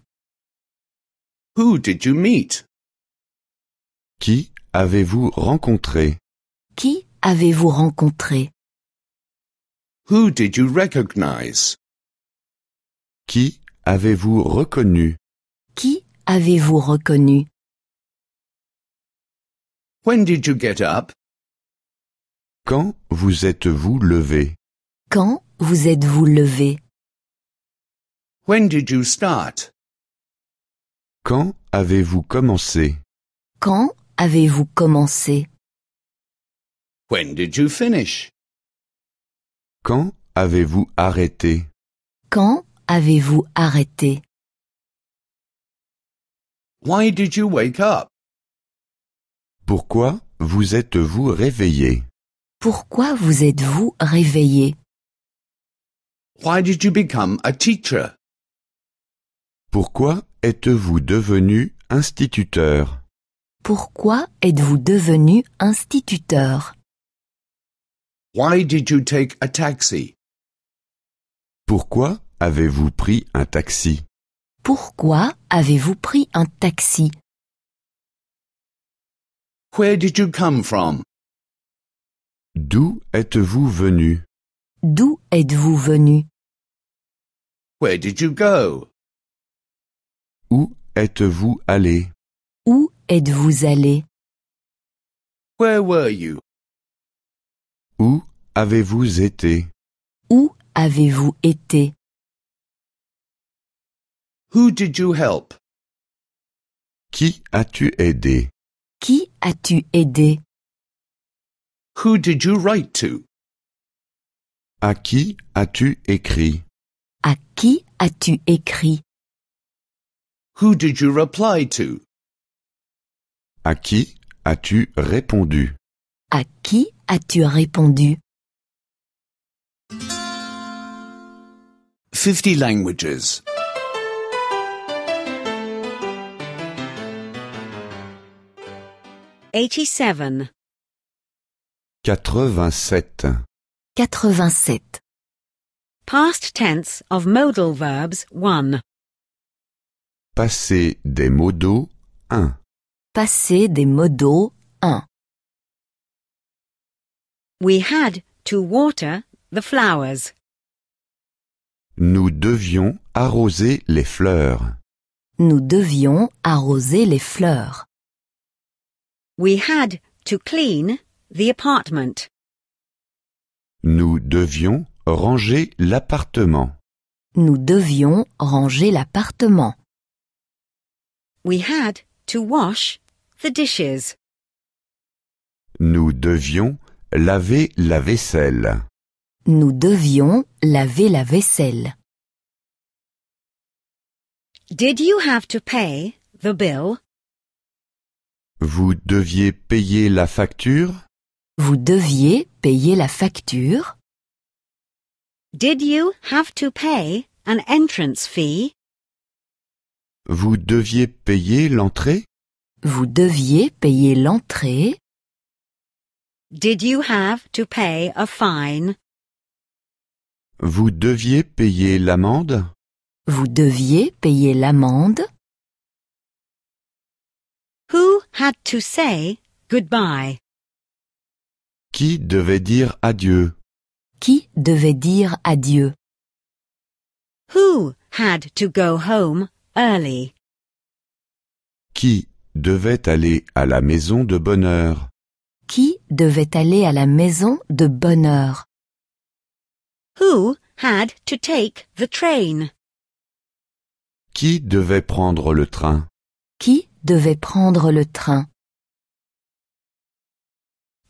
[SPEAKER 1] Who did you meet?
[SPEAKER 2] Qui avez-vous rencontré?
[SPEAKER 3] Qui avez-vous rencontré?
[SPEAKER 1] Who did you recognize?
[SPEAKER 2] Qui avez-vous reconnu?
[SPEAKER 3] Qui avez-vous reconnu?
[SPEAKER 1] When did you get up?
[SPEAKER 2] Quand vous êtes-vous levé?
[SPEAKER 3] Quand vous êtes-vous levé?
[SPEAKER 1] When did you start?
[SPEAKER 2] Quand avez-vous commencé?
[SPEAKER 3] Quand avez-vous commencé?
[SPEAKER 1] When did you finish?
[SPEAKER 2] Quand avez-vous arrêté?
[SPEAKER 3] Quand avez-vous arrêté?
[SPEAKER 1] Why did you wake up?
[SPEAKER 2] Pourquoi vous êtes-vous réveillé?
[SPEAKER 3] Pourquoi vous êtes-vous réveillé?
[SPEAKER 1] Why did you become a teacher?
[SPEAKER 2] Pourquoi êtes-vous devenu instituteur?
[SPEAKER 3] Pourquoi êtes-vous devenu instituteur?
[SPEAKER 1] Why did you take a taxi?
[SPEAKER 2] Pourquoi avez-vous pris un taxi?
[SPEAKER 3] Pourquoi avez-vous pris un taxi?
[SPEAKER 1] Where did you come from?
[SPEAKER 2] D'où êtes-vous venu?
[SPEAKER 3] D'où êtes-vous venu?
[SPEAKER 1] Where did you go?
[SPEAKER 2] Où êtes-vous allé?
[SPEAKER 3] Où êtes-vous allé?
[SPEAKER 1] Where were you?
[SPEAKER 2] Où avez-vous été?
[SPEAKER 3] Où avez-vous été?
[SPEAKER 1] Who did you help?
[SPEAKER 2] Qui as-tu aidé?
[SPEAKER 3] Qui as-tu aidé?
[SPEAKER 1] Who did you write to?
[SPEAKER 2] À qui as-tu écrit?
[SPEAKER 3] À qui as-tu écrit?
[SPEAKER 1] Who did you reply to?
[SPEAKER 2] À qui as-tu répondu?
[SPEAKER 3] À qui as-tu répondu?
[SPEAKER 1] 50 languages.
[SPEAKER 4] 87.
[SPEAKER 2] 87.
[SPEAKER 3] 87.
[SPEAKER 4] Past tense of modal verbs 1.
[SPEAKER 2] Passé des modaux 1.
[SPEAKER 3] Passé des modaux 1.
[SPEAKER 4] We had to water the flowers.
[SPEAKER 2] Nous devions arroser les fleurs.
[SPEAKER 3] Nous devions arroser les fleurs.
[SPEAKER 4] We had to clean the apartment.
[SPEAKER 2] Nous devions ranger l'appartement.
[SPEAKER 3] Nous devions ranger l'appartement.
[SPEAKER 4] We had to wash the dishes.
[SPEAKER 2] Nous devions laver la vaisselle.
[SPEAKER 3] Nous devions laver la vaisselle.
[SPEAKER 4] Did you have to pay the bill?
[SPEAKER 2] Vous deviez payer la facture?
[SPEAKER 3] Vous deviez payer la facture.
[SPEAKER 4] Did you have to pay an entrance fee?
[SPEAKER 2] Vous deviez payer l'entrée?
[SPEAKER 3] Vous deviez payer l'entrée.
[SPEAKER 4] Did you have to pay a fine?
[SPEAKER 2] Vous deviez payer l'amende?
[SPEAKER 3] Vous deviez payer l'amende.
[SPEAKER 4] Who had to say goodbye?
[SPEAKER 2] Qui devait dire adieu?
[SPEAKER 3] Qui devait dire adieu?
[SPEAKER 4] Who had to go home early?
[SPEAKER 2] Qui devait aller à la maison de bonne heure?
[SPEAKER 3] Qui devait aller à la maison de bonne heure?
[SPEAKER 4] Who had to take the train?
[SPEAKER 2] Qui devait prendre le train?
[SPEAKER 3] Qui devait prendre le train?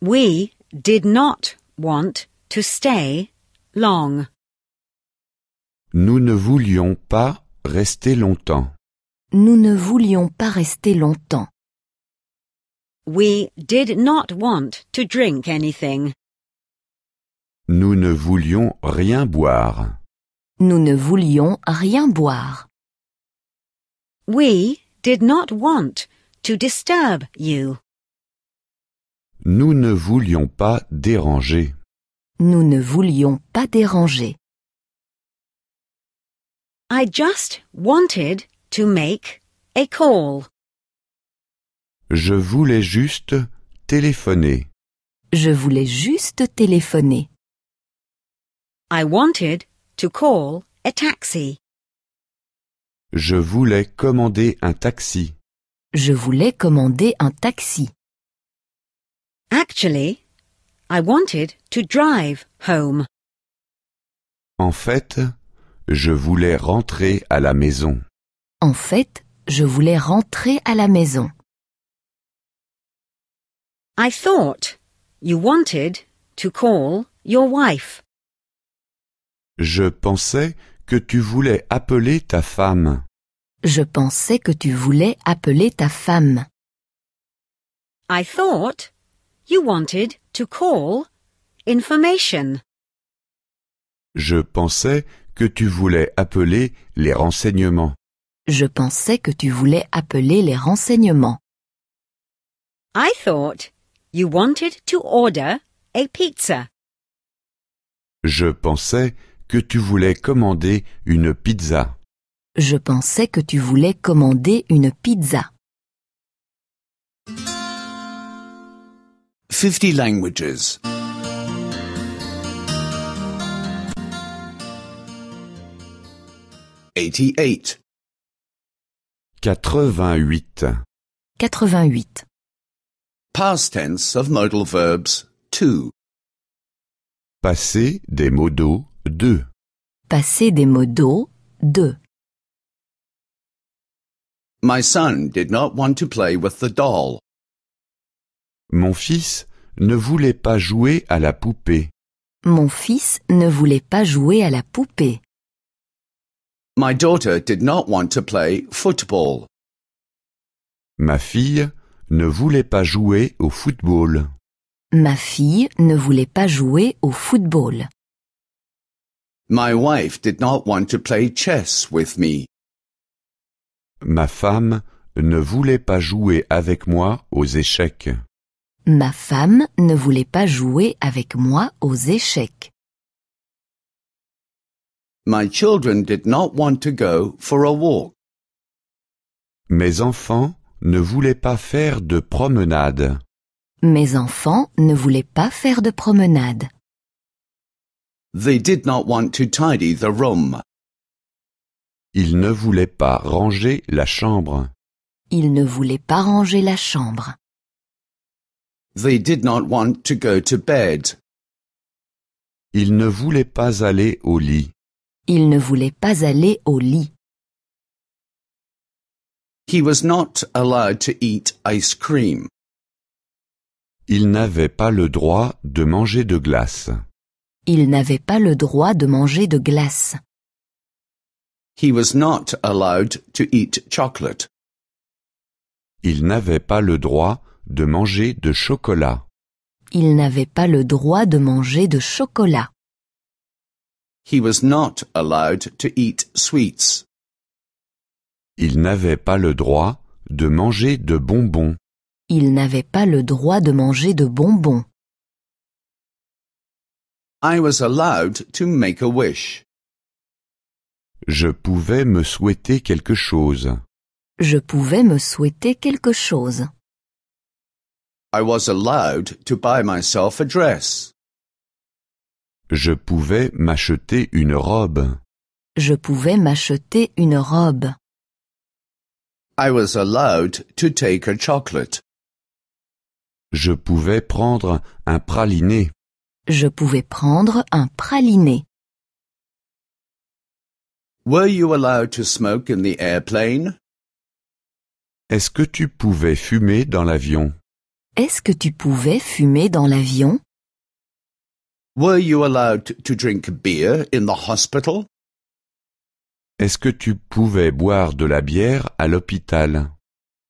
[SPEAKER 4] We did not want to stay long.
[SPEAKER 2] Nous ne voulions pas rester longtemps.
[SPEAKER 3] Nous ne voulions pas rester longtemps.
[SPEAKER 4] We did not want to drink anything.
[SPEAKER 2] Nous ne voulions rien boire.
[SPEAKER 3] Nous ne voulions rien boire.
[SPEAKER 4] We did not want to disturb you.
[SPEAKER 2] Nous ne voulions pas déranger.
[SPEAKER 3] Nous ne voulions pas déranger.
[SPEAKER 4] I just wanted to make a call.
[SPEAKER 2] Je voulais juste téléphoner.
[SPEAKER 3] Je voulais juste téléphoner.
[SPEAKER 4] I wanted to call a taxi.
[SPEAKER 2] Je voulais commander un taxi.
[SPEAKER 3] Je voulais commander un taxi.
[SPEAKER 4] Actually, I wanted to drive home.
[SPEAKER 2] En fait, je voulais rentrer à la maison.
[SPEAKER 3] En fait, je voulais rentrer à la maison.
[SPEAKER 4] I thought you wanted to call your wife.
[SPEAKER 2] Je pensais que tu voulais appeler ta femme.
[SPEAKER 3] Je pensais que tu voulais appeler ta femme.
[SPEAKER 4] I thought you wanted to call information.
[SPEAKER 2] Je pensais que tu voulais appeler les renseignements.
[SPEAKER 3] Je pensais que tu voulais appeler les renseignements.
[SPEAKER 4] I thought you wanted to order a pizza.
[SPEAKER 2] Je pensais que tu voulais commander une pizza.
[SPEAKER 3] Je pensais que tu voulais commander une pizza.
[SPEAKER 1] 50 languages. 88.
[SPEAKER 2] 88.
[SPEAKER 3] 88.
[SPEAKER 1] Past tense of modal verbs 2.
[SPEAKER 2] Passé des modaux 2.
[SPEAKER 3] Passé des modaux 2.
[SPEAKER 1] My son did not want to play with the doll.
[SPEAKER 2] Mon fils ne voulait pas jouer à la poupée.
[SPEAKER 3] Mon fils ne voulait pas jouer à la poupée.
[SPEAKER 1] My daughter did not want to play football.
[SPEAKER 2] Ma fille ne voulait pas jouer au football.
[SPEAKER 3] Ma fille ne voulait pas jouer au football.
[SPEAKER 1] My wife did not want to play chess with me.
[SPEAKER 2] Ma femme ne voulait pas jouer avec moi aux échecs.
[SPEAKER 3] Ma femme ne voulait pas jouer avec moi aux échecs.
[SPEAKER 1] My children did not want to go for a walk.
[SPEAKER 2] Mes enfants ne voulaient pas faire de promenade.
[SPEAKER 3] Mes enfants ne voulaient pas faire de promenade.
[SPEAKER 1] They did not want to tidy the room.
[SPEAKER 2] Ils ne voulaient pas ranger la chambre.
[SPEAKER 3] Ils ne voulaient pas ranger la chambre.
[SPEAKER 1] They did not want to go to bed.
[SPEAKER 2] Ils ne voulaient pas aller au lit.
[SPEAKER 3] Ils ne voulaient pas aller au lit.
[SPEAKER 1] He was not allowed to eat ice cream.
[SPEAKER 2] Ils n'avaient pas le droit de manger de glace.
[SPEAKER 3] Ils n'avaient pas le droit de manger de glace.
[SPEAKER 1] He was not allowed to eat chocolate.
[SPEAKER 2] Ils n'avaient pas le droit de manger de chocolat.
[SPEAKER 3] Ils n'avaient pas le droit de manger de chocolat.
[SPEAKER 1] He was not allowed to eat sweets.
[SPEAKER 2] Ils n'avaient pas le droit de manger de bonbons.
[SPEAKER 3] Ils n'avaient pas le droit de manger de bonbons.
[SPEAKER 1] I was allowed to make a wish.
[SPEAKER 2] Je pouvais me souhaiter quelque chose.
[SPEAKER 3] Je pouvais me souhaiter quelque chose.
[SPEAKER 1] I was allowed to buy myself a dress.
[SPEAKER 2] Je pouvais m'acheter une robe.
[SPEAKER 3] Je pouvais m'acheter une robe.
[SPEAKER 1] I was allowed to take a chocolate.
[SPEAKER 2] Je pouvais prendre un praliné.
[SPEAKER 3] Je pouvais prendre un praliné.
[SPEAKER 1] Were you allowed to smoke in the airplane?
[SPEAKER 2] Est-ce que tu pouvais fumer dans l'avion?
[SPEAKER 3] Est-ce que tu pouvais fumer dans l'avion?
[SPEAKER 1] Were you allowed to drink beer in the hospital?
[SPEAKER 2] Est-ce que tu pouvais boire de la bière à l'hôpital?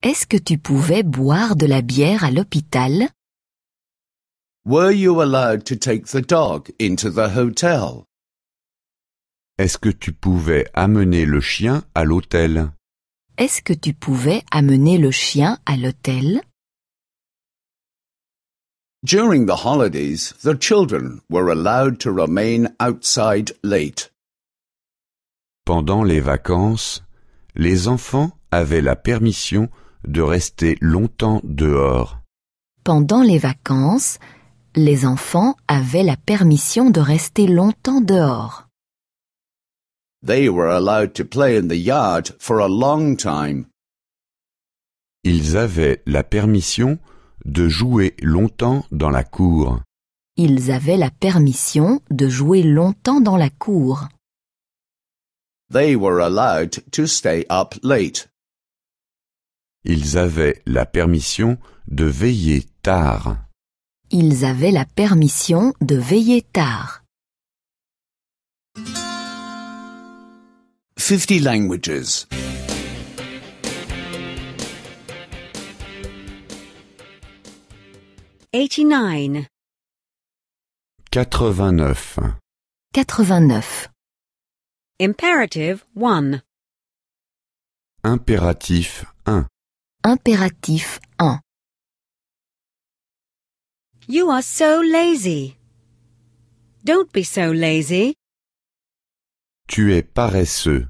[SPEAKER 3] Est-ce que tu pouvais boire de la bière à l'hôpital?
[SPEAKER 1] Were you allowed to take the dog into the hotel?
[SPEAKER 2] Est-ce que tu pouvais amener le chien à l'hôtel?
[SPEAKER 3] Est-ce que tu pouvais amener le chien à l'hôtel?
[SPEAKER 1] During the holidays, the children were allowed to remain outside late.
[SPEAKER 2] Pendant les vacances, les enfants avaient la permission de rester longtemps dehors.
[SPEAKER 3] Pendant les vacances, les enfants avaient la permission de rester longtemps dehors.
[SPEAKER 1] They were allowed to play in the yard for a long time.
[SPEAKER 2] Ils avaient la permission de jouer longtemps dans la cour.
[SPEAKER 3] Ils avaient la permission de jouer longtemps dans la cour.
[SPEAKER 1] They were allowed to stay up late.
[SPEAKER 2] Ils avaient la permission de veiller tard.
[SPEAKER 3] Ils avaient la permission de veiller tard.
[SPEAKER 1] 50 languages.
[SPEAKER 4] 89.
[SPEAKER 2] 89.
[SPEAKER 3] 89.
[SPEAKER 4] Imperative 1.
[SPEAKER 2] Impératif 1.
[SPEAKER 3] Impératif 1.
[SPEAKER 4] You are so lazy. Don't be so lazy.
[SPEAKER 2] Tu es paresseux.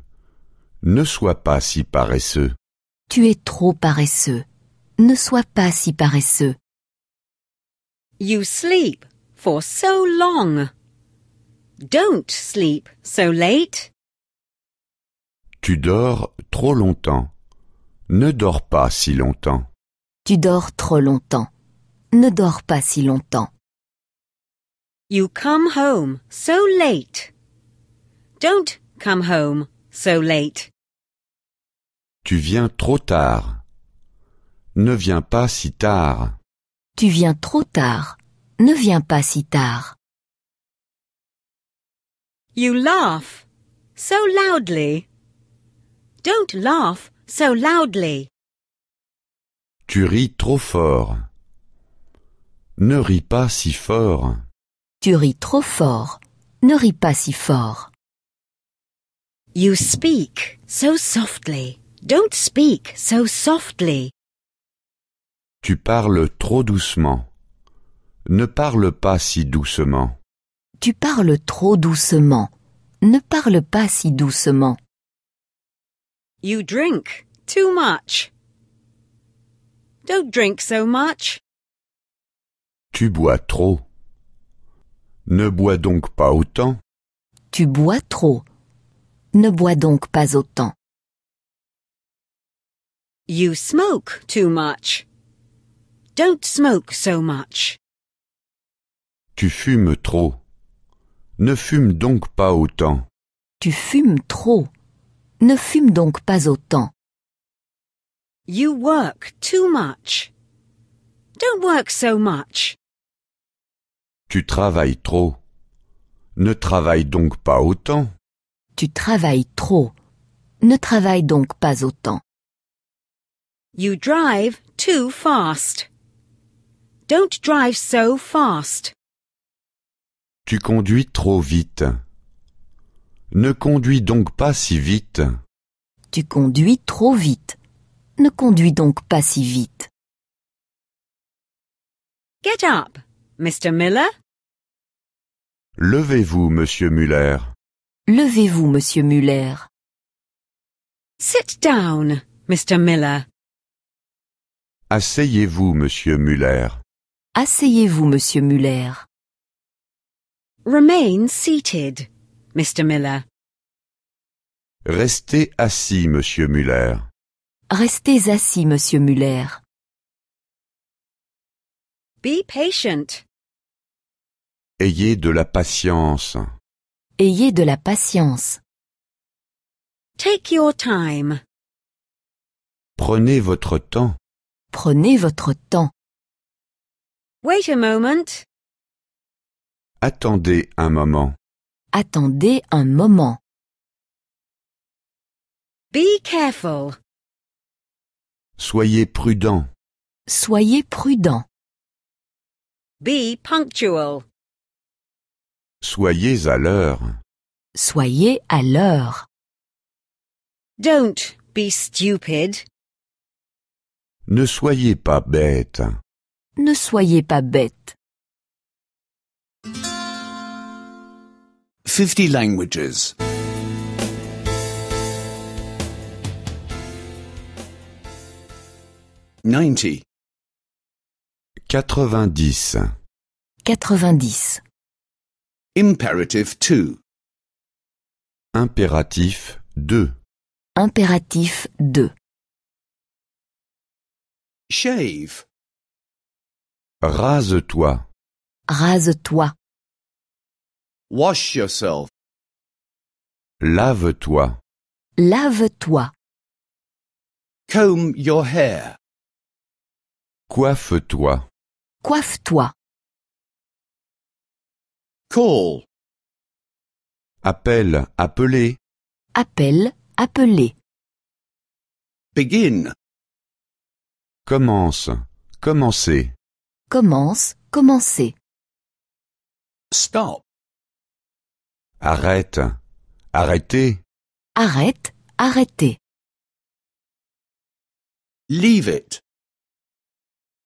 [SPEAKER 2] Ne sois pas si paresseux.
[SPEAKER 3] Tu es trop paresseux. Ne sois pas si paresseux.
[SPEAKER 4] You sleep for so long. Don't sleep so late.
[SPEAKER 2] Tu dors trop longtemps. Ne dors pas si longtemps.
[SPEAKER 3] Tu dors trop longtemps. Ne dors pas si longtemps.
[SPEAKER 4] You come home so late. Don't come home so late.
[SPEAKER 2] Tu viens trop tard. Ne viens pas si tard.
[SPEAKER 3] Tu viens trop tard. Ne viens pas si tard.
[SPEAKER 4] You laugh so loudly. Don't laugh so loudly.
[SPEAKER 2] Tu ris trop fort. Ne ris pas si fort.
[SPEAKER 3] Tu ris trop fort. Ne ris pas si fort.
[SPEAKER 4] You speak so softly. Don't speak so softly.
[SPEAKER 2] Tu parles trop doucement. Ne parle pas si doucement.
[SPEAKER 3] Tu parles trop doucement. Ne parle pas si doucement.
[SPEAKER 4] You drink too much. Don't drink so much.
[SPEAKER 2] Tu bois trop. Ne bois donc pas autant.
[SPEAKER 3] Tu bois trop. Ne bois donc pas autant.
[SPEAKER 4] You smoke too much. Don't smoke so much.
[SPEAKER 2] Tu fumes trop. Ne fume donc pas autant.
[SPEAKER 3] Tu fumes trop. Ne fume donc pas autant.
[SPEAKER 4] You work too much. Don't work so much.
[SPEAKER 2] Tu travailles trop. Ne travaille donc pas autant.
[SPEAKER 3] Tu travailles trop. Ne travaille donc pas autant.
[SPEAKER 4] You drive too fast. Don't drive so fast.
[SPEAKER 2] Tu conduis trop vite. Ne conduis donc pas si vite.
[SPEAKER 3] Tu conduis trop vite. Ne conduis donc pas si vite.
[SPEAKER 4] Get up, Mr. Miller.
[SPEAKER 2] Levez-vous, monsieur Müller.
[SPEAKER 3] Levez-vous, monsieur Müller.
[SPEAKER 4] Sit down, Mr. Miller.
[SPEAKER 2] Asseyez-vous, monsieur Müller.
[SPEAKER 3] Asseyez-vous, monsieur Müller.
[SPEAKER 4] Remain seated, Mr. Miller.
[SPEAKER 2] Restez assis, monsieur Müller.
[SPEAKER 3] Restez assis, monsieur Müller.
[SPEAKER 4] Be patient.
[SPEAKER 2] Ayez de la patience.
[SPEAKER 3] Ayez de la patience.
[SPEAKER 4] Take your time.
[SPEAKER 2] Prenez votre temps.
[SPEAKER 3] Prenez votre temps.
[SPEAKER 4] Wait a moment.
[SPEAKER 2] Attendez un moment.
[SPEAKER 3] Attendez un moment.
[SPEAKER 4] Be careful.
[SPEAKER 2] Soyez prudent.
[SPEAKER 3] Soyez prudent.
[SPEAKER 4] Be punctual.
[SPEAKER 2] Soyez à l'heure.
[SPEAKER 3] Soyez à l'heure.
[SPEAKER 4] Don't be stupid.
[SPEAKER 2] Ne soyez pas bête.
[SPEAKER 3] Ne soyez pas bête.
[SPEAKER 1] 50 languages. 90.
[SPEAKER 2] 90.
[SPEAKER 3] 90.
[SPEAKER 1] Imperative 2.
[SPEAKER 2] Impératif 2.
[SPEAKER 3] Impératif 2.
[SPEAKER 1] Shave.
[SPEAKER 2] Rase-toi.
[SPEAKER 3] Rase-toi.
[SPEAKER 1] Wash yourself.
[SPEAKER 2] Lave-toi.
[SPEAKER 3] Lave-toi.
[SPEAKER 1] Comb your hair.
[SPEAKER 2] Coiffe-toi.
[SPEAKER 3] Coiffe-toi.
[SPEAKER 1] Call.
[SPEAKER 2] Appelle, appelez.
[SPEAKER 3] Appelle, appelez.
[SPEAKER 1] Begin.
[SPEAKER 2] Commence, commencez.
[SPEAKER 3] Commence, commencez.
[SPEAKER 1] Stop.
[SPEAKER 2] Arrête, arrêtez.
[SPEAKER 3] Arrête, arrêtez.
[SPEAKER 1] Leave it.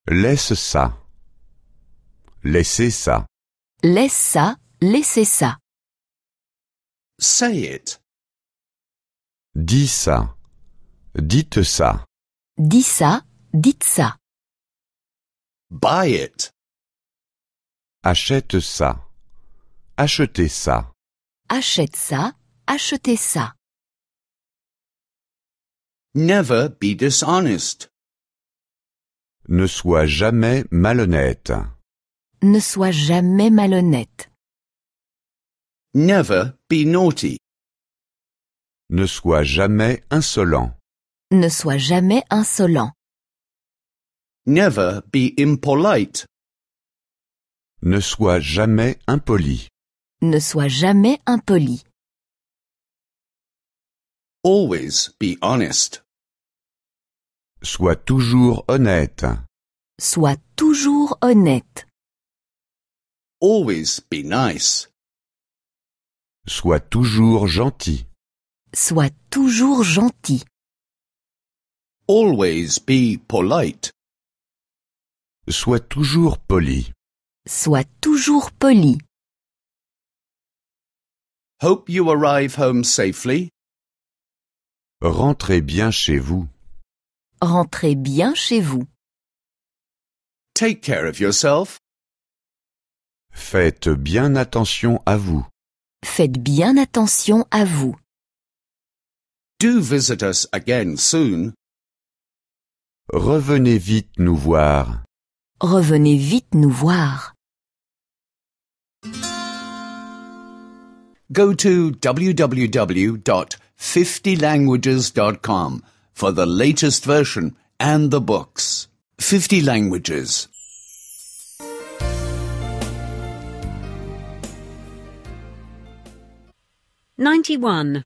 [SPEAKER 2] Laisse ça. Laissez ça.
[SPEAKER 3] Laisse ça, laissez ça.
[SPEAKER 1] Say it.
[SPEAKER 2] Dis ça. Dites ça.
[SPEAKER 3] Dis ça, dites ça.
[SPEAKER 1] Buy it.
[SPEAKER 2] Achète ça. Achetez ça.
[SPEAKER 3] Achète ça, achetez ça.
[SPEAKER 1] Never be dishonest.
[SPEAKER 2] Ne sois jamais malhonnête.
[SPEAKER 3] Ne sois jamais malhonnête.
[SPEAKER 1] Never be naughty.
[SPEAKER 2] Ne sois jamais insolent.
[SPEAKER 3] Ne sois jamais insolent.
[SPEAKER 1] Never be impolite.
[SPEAKER 2] Ne sois jamais impoli.
[SPEAKER 3] Ne sois jamais impoli.
[SPEAKER 1] Always be honest.
[SPEAKER 2] Sois toujours honnête.
[SPEAKER 3] Sois toujours honnête.
[SPEAKER 1] Always be nice.
[SPEAKER 2] Sois toujours gentil.
[SPEAKER 3] Sois toujours gentil.
[SPEAKER 1] Always be polite.
[SPEAKER 2] Sois toujours poli.
[SPEAKER 3] Sois toujours poli.
[SPEAKER 1] Hope you arrive home safely.
[SPEAKER 2] Rentrez bien chez vous.
[SPEAKER 3] Rentrez bien chez vous.
[SPEAKER 1] Take care of yourself.
[SPEAKER 2] Faites bien attention à vous.
[SPEAKER 3] Faites bien attention à vous.
[SPEAKER 1] Do visit us again soon.
[SPEAKER 2] Revenez vite nous voir.
[SPEAKER 3] Revenez vite nous voir.
[SPEAKER 1] Go to www.50languages.com for the latest version and the books. 50 languages.
[SPEAKER 4] $91.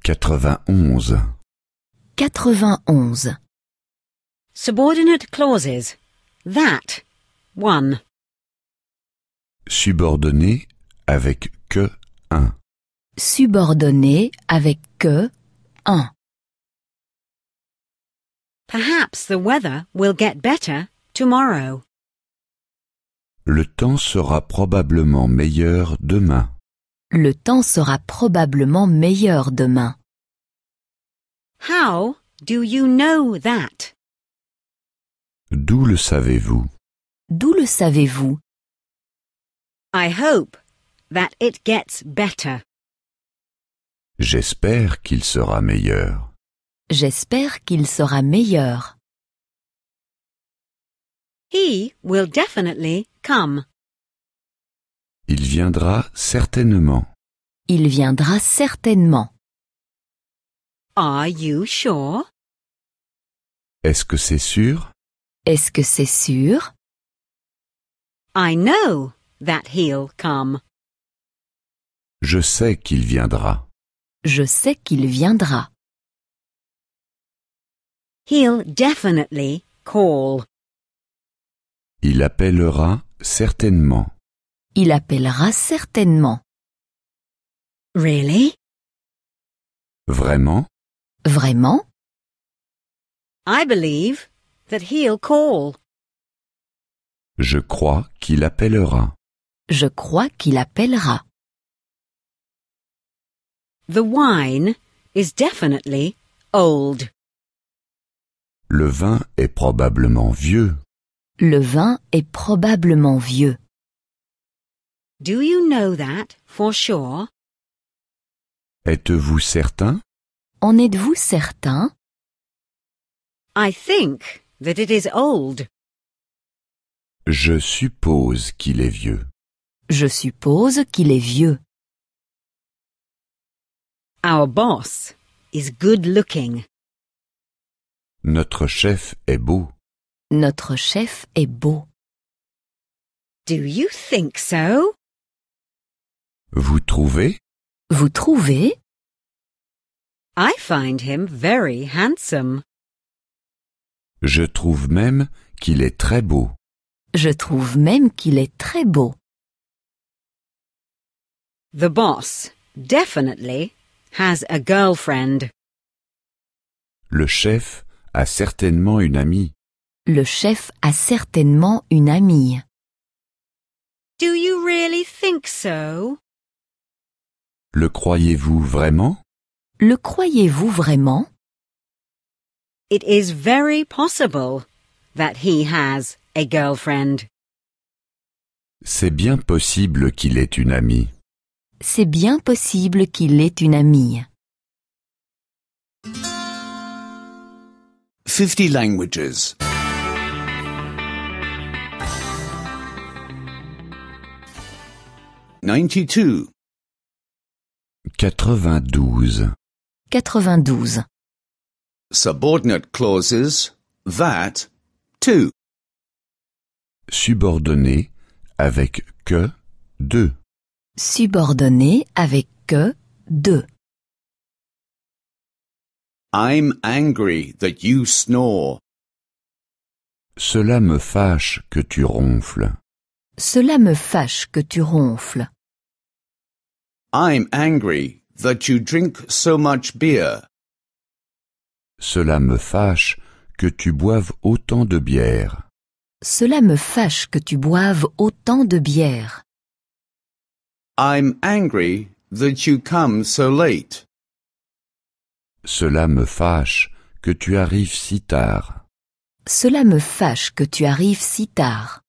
[SPEAKER 2] 91.
[SPEAKER 3] 91.
[SPEAKER 4] Subordinate clauses. That. 1.
[SPEAKER 2] Subordonné avec que un.
[SPEAKER 3] Subordonné avec que un.
[SPEAKER 4] Perhaps the weather will get better tomorrow.
[SPEAKER 2] Le temps sera probablement meilleur demain.
[SPEAKER 3] Le temps sera probablement meilleur demain.
[SPEAKER 4] How do you know that?
[SPEAKER 2] D'où le savez-vous?
[SPEAKER 3] D'où le savez-vous?
[SPEAKER 4] I hope that it gets better.
[SPEAKER 2] J'espère qu'il sera meilleur.
[SPEAKER 3] J'espère qu'il sera meilleur.
[SPEAKER 4] He will definitely come.
[SPEAKER 2] Il viendra certainement.
[SPEAKER 3] Il viendra certainement.
[SPEAKER 4] Are you sure?
[SPEAKER 2] Est-ce que c'est sûr?
[SPEAKER 3] Est-ce que c'est sûr?
[SPEAKER 4] I know that he'll come.
[SPEAKER 2] Je sais qu'il viendra.
[SPEAKER 3] Je sais qu'il viendra.
[SPEAKER 4] He'll definitely call.
[SPEAKER 2] Il appellera certainement.
[SPEAKER 3] Il appellera certainement.
[SPEAKER 4] Really?
[SPEAKER 2] Vraiment?
[SPEAKER 3] Vraiment?
[SPEAKER 4] I believe that he'll call.
[SPEAKER 2] Je crois qu'il appellera.
[SPEAKER 3] Je crois qu'il appellera.
[SPEAKER 4] The wine is definitely old.
[SPEAKER 2] Le vin est probablement vieux.
[SPEAKER 3] Le vin est probablement vieux.
[SPEAKER 4] Do you know that for sure?
[SPEAKER 2] Êtes-vous certain?
[SPEAKER 3] En êtes-vous certain?
[SPEAKER 4] I think that it is old.
[SPEAKER 2] Je suppose qu'il est vieux.
[SPEAKER 3] Je suppose qu'il est vieux.
[SPEAKER 4] Our boss is good looking.
[SPEAKER 2] Notre chef est beau.
[SPEAKER 3] Notre chef est beau.
[SPEAKER 4] Do you think so?
[SPEAKER 2] Vous trouvez?
[SPEAKER 3] Vous trouvez?
[SPEAKER 4] I find him very handsome.
[SPEAKER 2] Je trouve même qu'il est très beau.
[SPEAKER 3] Je trouve même qu'il est très beau.
[SPEAKER 4] The boss definitely has a girlfriend.
[SPEAKER 2] Le chef a certainement une amie.
[SPEAKER 3] Le chef a certainement une amie.
[SPEAKER 4] Do you really think so?
[SPEAKER 2] Le croyez-vous vraiment?
[SPEAKER 3] Le croyez-vous vraiment?
[SPEAKER 4] It is very possible that he has a girlfriend.
[SPEAKER 2] C'est bien possible qu'il ait une amie.
[SPEAKER 3] C'est bien possible qu'il ait une amie.
[SPEAKER 1] 50 languages. 92.
[SPEAKER 2] 92.
[SPEAKER 3] 92.
[SPEAKER 1] Subordinate clauses, that, to.
[SPEAKER 2] Subordonné avec que, de.
[SPEAKER 3] Subordonné avec que, de.
[SPEAKER 1] I'm angry that you snore.
[SPEAKER 2] Cela me fâche que tu ronfles.
[SPEAKER 3] Cela me fâche que tu ronfles.
[SPEAKER 1] I'm angry that you drink so much beer.
[SPEAKER 2] Cela me fâche que tu boives autant de bière.
[SPEAKER 3] Cela me fâche que tu boives autant de bière.
[SPEAKER 1] I'm angry that you come so late.
[SPEAKER 2] Cela me fâche que tu arrives si tard.
[SPEAKER 3] Cela me fâche que tu arrives si tard.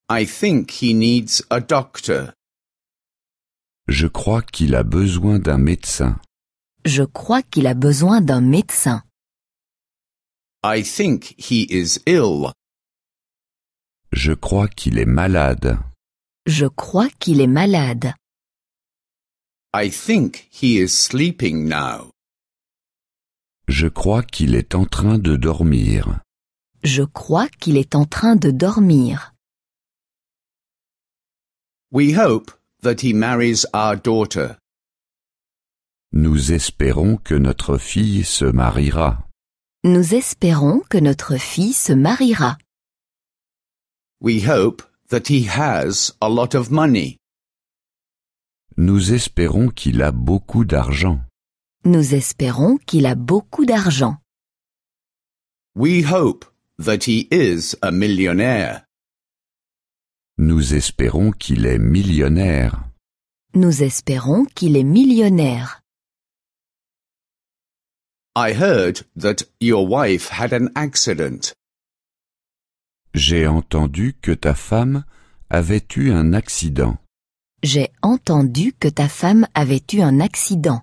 [SPEAKER 1] I think he needs a doctor.
[SPEAKER 2] Je crois qu'il a besoin d'un médecin.
[SPEAKER 3] Je crois qu'il a besoin d'un médecin.
[SPEAKER 1] I think he is ill.
[SPEAKER 2] Je crois qu'il est malade.
[SPEAKER 3] Je crois qu'il est malade.
[SPEAKER 1] I think he is sleeping now.
[SPEAKER 2] Je crois qu'il est en train de dormir.
[SPEAKER 3] Je crois qu'il est en train de dormir.
[SPEAKER 1] We hope that he marries our daughter.
[SPEAKER 2] Nous espérons que notre fille se mariera.
[SPEAKER 3] Nous espérons que notre fille se mariera.
[SPEAKER 1] We hope that he has a lot of money.
[SPEAKER 2] Nous espérons qu'il a beaucoup d'argent.
[SPEAKER 3] Nous espérons qu'il a beaucoup d'argent.
[SPEAKER 1] We hope that he is a millionaire.
[SPEAKER 2] Nous espérons qu'il est millionnaire.
[SPEAKER 3] Nous espérons qu'il est millionnaire.
[SPEAKER 1] I heard that your wife had an accident.
[SPEAKER 2] J'ai entendu que ta femme avait eu un accident.
[SPEAKER 3] J'ai entendu que ta femme avait eu un accident.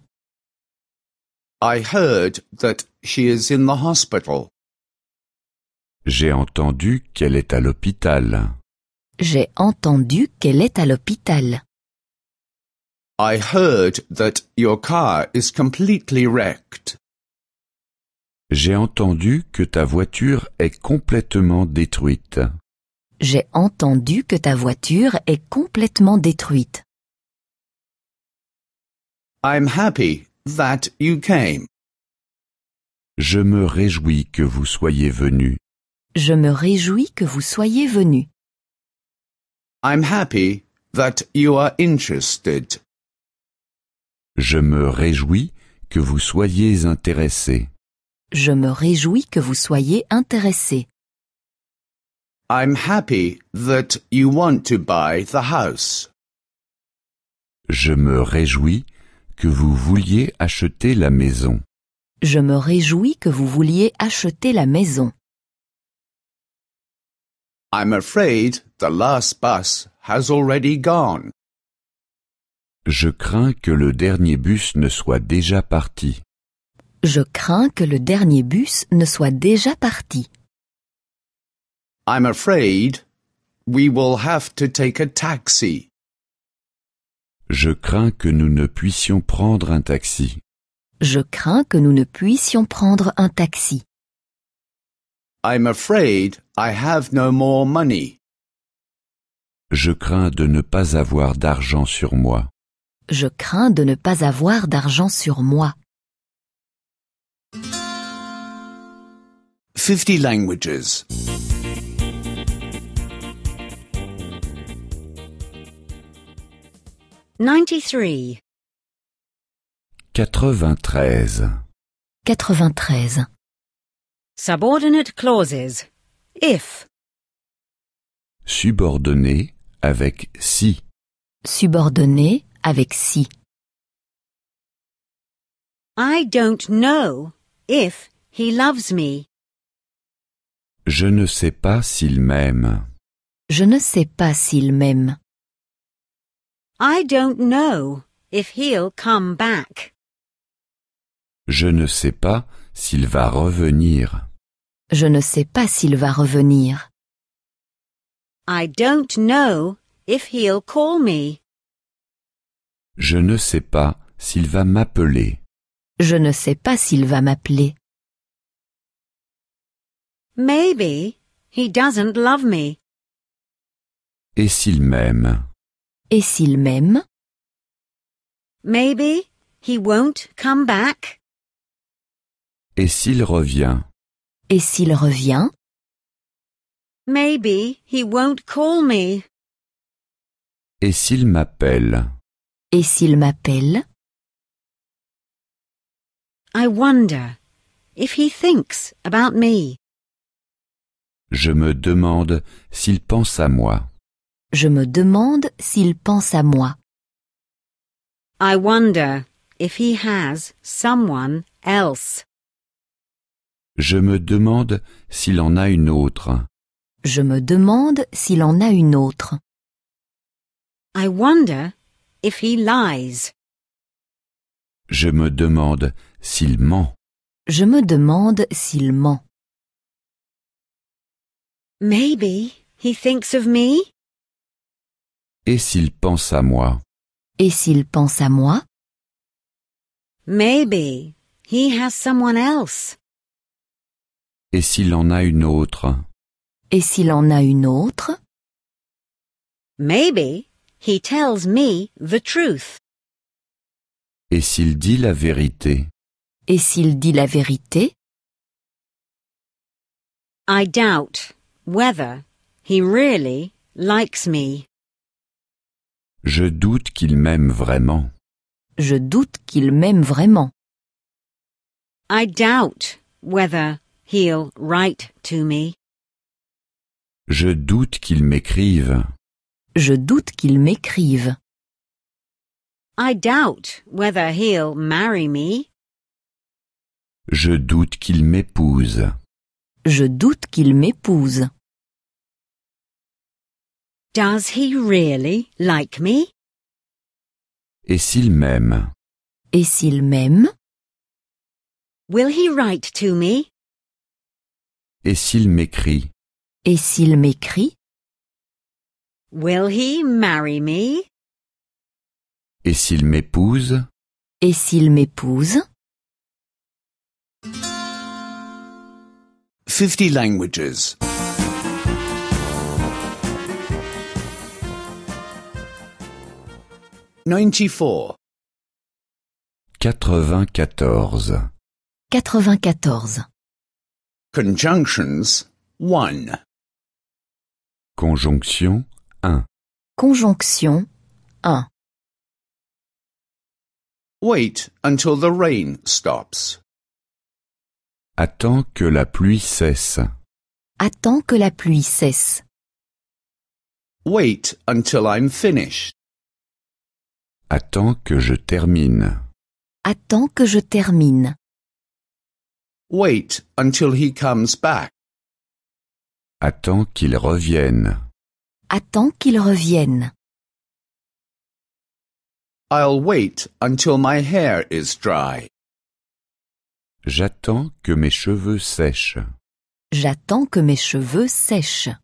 [SPEAKER 1] I heard that she is in the hospital.
[SPEAKER 2] J'ai entendu qu'elle est à l'hôpital.
[SPEAKER 3] J'ai entendu qu'elle est à l'hôpital.
[SPEAKER 1] I heard that your car is completely wrecked.
[SPEAKER 2] J'ai entendu que ta voiture est complètement détruite.
[SPEAKER 3] J'ai entendu que ta voiture est complètement détruite.
[SPEAKER 1] I'm happy that you came.
[SPEAKER 2] Je me réjouis que vous soyez venus.
[SPEAKER 3] Je me réjouis que vous soyez venus.
[SPEAKER 1] I'm happy that you are interested.
[SPEAKER 2] Je me réjouis que vous soyez intéressés.
[SPEAKER 3] Je me réjouis que vous soyez intéressés.
[SPEAKER 1] I'm happy that you want to buy the house.
[SPEAKER 2] Je me réjouis que vous vouliez acheter la maison.
[SPEAKER 3] Je me réjouis que vous vouliez acheter la maison.
[SPEAKER 1] I'm afraid the last bus has already gone.
[SPEAKER 2] Je crains que le dernier bus ne soit déjà parti.
[SPEAKER 3] Je crains que le dernier bus ne soit déjà parti.
[SPEAKER 1] I'm afraid we will have to take a taxi.
[SPEAKER 2] Je crains que nous ne puissions prendre un taxi.
[SPEAKER 3] Je crains que nous ne puissions prendre un taxi.
[SPEAKER 1] I'm afraid I have no more money.
[SPEAKER 2] Je crains de ne pas avoir d'argent sur moi.
[SPEAKER 3] Je crains de ne pas avoir d'argent sur moi.
[SPEAKER 1] 50 languages.
[SPEAKER 4] 93.
[SPEAKER 2] 93.
[SPEAKER 3] 93.
[SPEAKER 4] Subordinate clauses. If.
[SPEAKER 2] Subordonné avec si.
[SPEAKER 3] Subordonné avec si.
[SPEAKER 4] I don't know if he loves me.
[SPEAKER 2] Je ne sais pas s'il m'aime.
[SPEAKER 3] Je ne sais pas s'il m'aime.
[SPEAKER 4] I don't know if he'll come back.
[SPEAKER 2] Je ne sais pas s'il va revenir.
[SPEAKER 3] Je ne sais pas s'il va revenir.
[SPEAKER 4] I don't know if he'll call me.
[SPEAKER 2] Je ne sais pas s'il va m'appeler.
[SPEAKER 3] Je ne sais pas s'il va m'appeler.
[SPEAKER 4] Maybe he doesn't love me.
[SPEAKER 2] Et s'il m'aime?
[SPEAKER 3] Et s'il m'aime?
[SPEAKER 4] Maybe he won't come back.
[SPEAKER 2] Et s'il revient?
[SPEAKER 3] Et s'il revient?
[SPEAKER 4] Maybe he won't call me.
[SPEAKER 2] Et s'il m'appelle?
[SPEAKER 3] Et s'il m'appelle?
[SPEAKER 4] I wonder if he thinks about me.
[SPEAKER 2] Je me demande s'il pense à moi.
[SPEAKER 3] Je me demande s'il pense à moi.
[SPEAKER 4] I wonder if he has someone else.
[SPEAKER 2] Je me demande s'il en a une autre.
[SPEAKER 3] Je me demande s'il en a une autre.
[SPEAKER 4] I wonder if he lies.
[SPEAKER 2] Je me demande s'il ment.
[SPEAKER 3] Je me demande s'il ment.
[SPEAKER 4] Maybe he thinks of me.
[SPEAKER 2] Et s'il pense à moi?
[SPEAKER 3] Et s'il pense à moi?
[SPEAKER 4] Maybe he has someone else.
[SPEAKER 2] Et s'il en a une autre?
[SPEAKER 3] Et s'il en a une autre?
[SPEAKER 4] Maybe he tells me the truth.
[SPEAKER 2] Et s'il dit la vérité?
[SPEAKER 3] Et s'il dit la vérité?
[SPEAKER 4] I doubt whether he really likes me.
[SPEAKER 2] Je doute qu'il m'aime vraiment.
[SPEAKER 3] Je doute qu'il m'aime vraiment.
[SPEAKER 4] I doubt whether he'll write to me.
[SPEAKER 2] Je doute qu'il m'écrive.
[SPEAKER 3] Je doute qu'il m'écrive.
[SPEAKER 4] I doubt whether he'll marry me.
[SPEAKER 2] Je doute qu'il m'épouse.
[SPEAKER 3] Je doute qu'il m'épouse.
[SPEAKER 4] Does he really like me?
[SPEAKER 2] Et s'il m'aime?
[SPEAKER 3] Et s'il m'aime?
[SPEAKER 4] Will he write to me?
[SPEAKER 2] Et s'il m'écrit?
[SPEAKER 3] Et s'il m'écrit?
[SPEAKER 4] Will he marry me?
[SPEAKER 2] Et s'il m'épouse?
[SPEAKER 3] Et s'il m'épouse?
[SPEAKER 1] 50 languages. 94.
[SPEAKER 2] 94.
[SPEAKER 3] 94.
[SPEAKER 1] Conjunctions 1.
[SPEAKER 2] Conjonction 1.
[SPEAKER 3] Conjonction 1.
[SPEAKER 1] Wait until the rain stops.
[SPEAKER 2] Attends que la pluie cesse.
[SPEAKER 3] Attends que la pluie cesse.
[SPEAKER 1] Wait until I'm finished.
[SPEAKER 2] Attends que je termine.
[SPEAKER 3] Attends que je termine.
[SPEAKER 1] Wait until he comes back.
[SPEAKER 2] Attends qu'il revienne.
[SPEAKER 3] Attends qu'il revienne.
[SPEAKER 1] I'll wait until my hair is dry.
[SPEAKER 2] J'attends que mes cheveux sèchent.
[SPEAKER 3] J'attends que mes cheveux sèchent.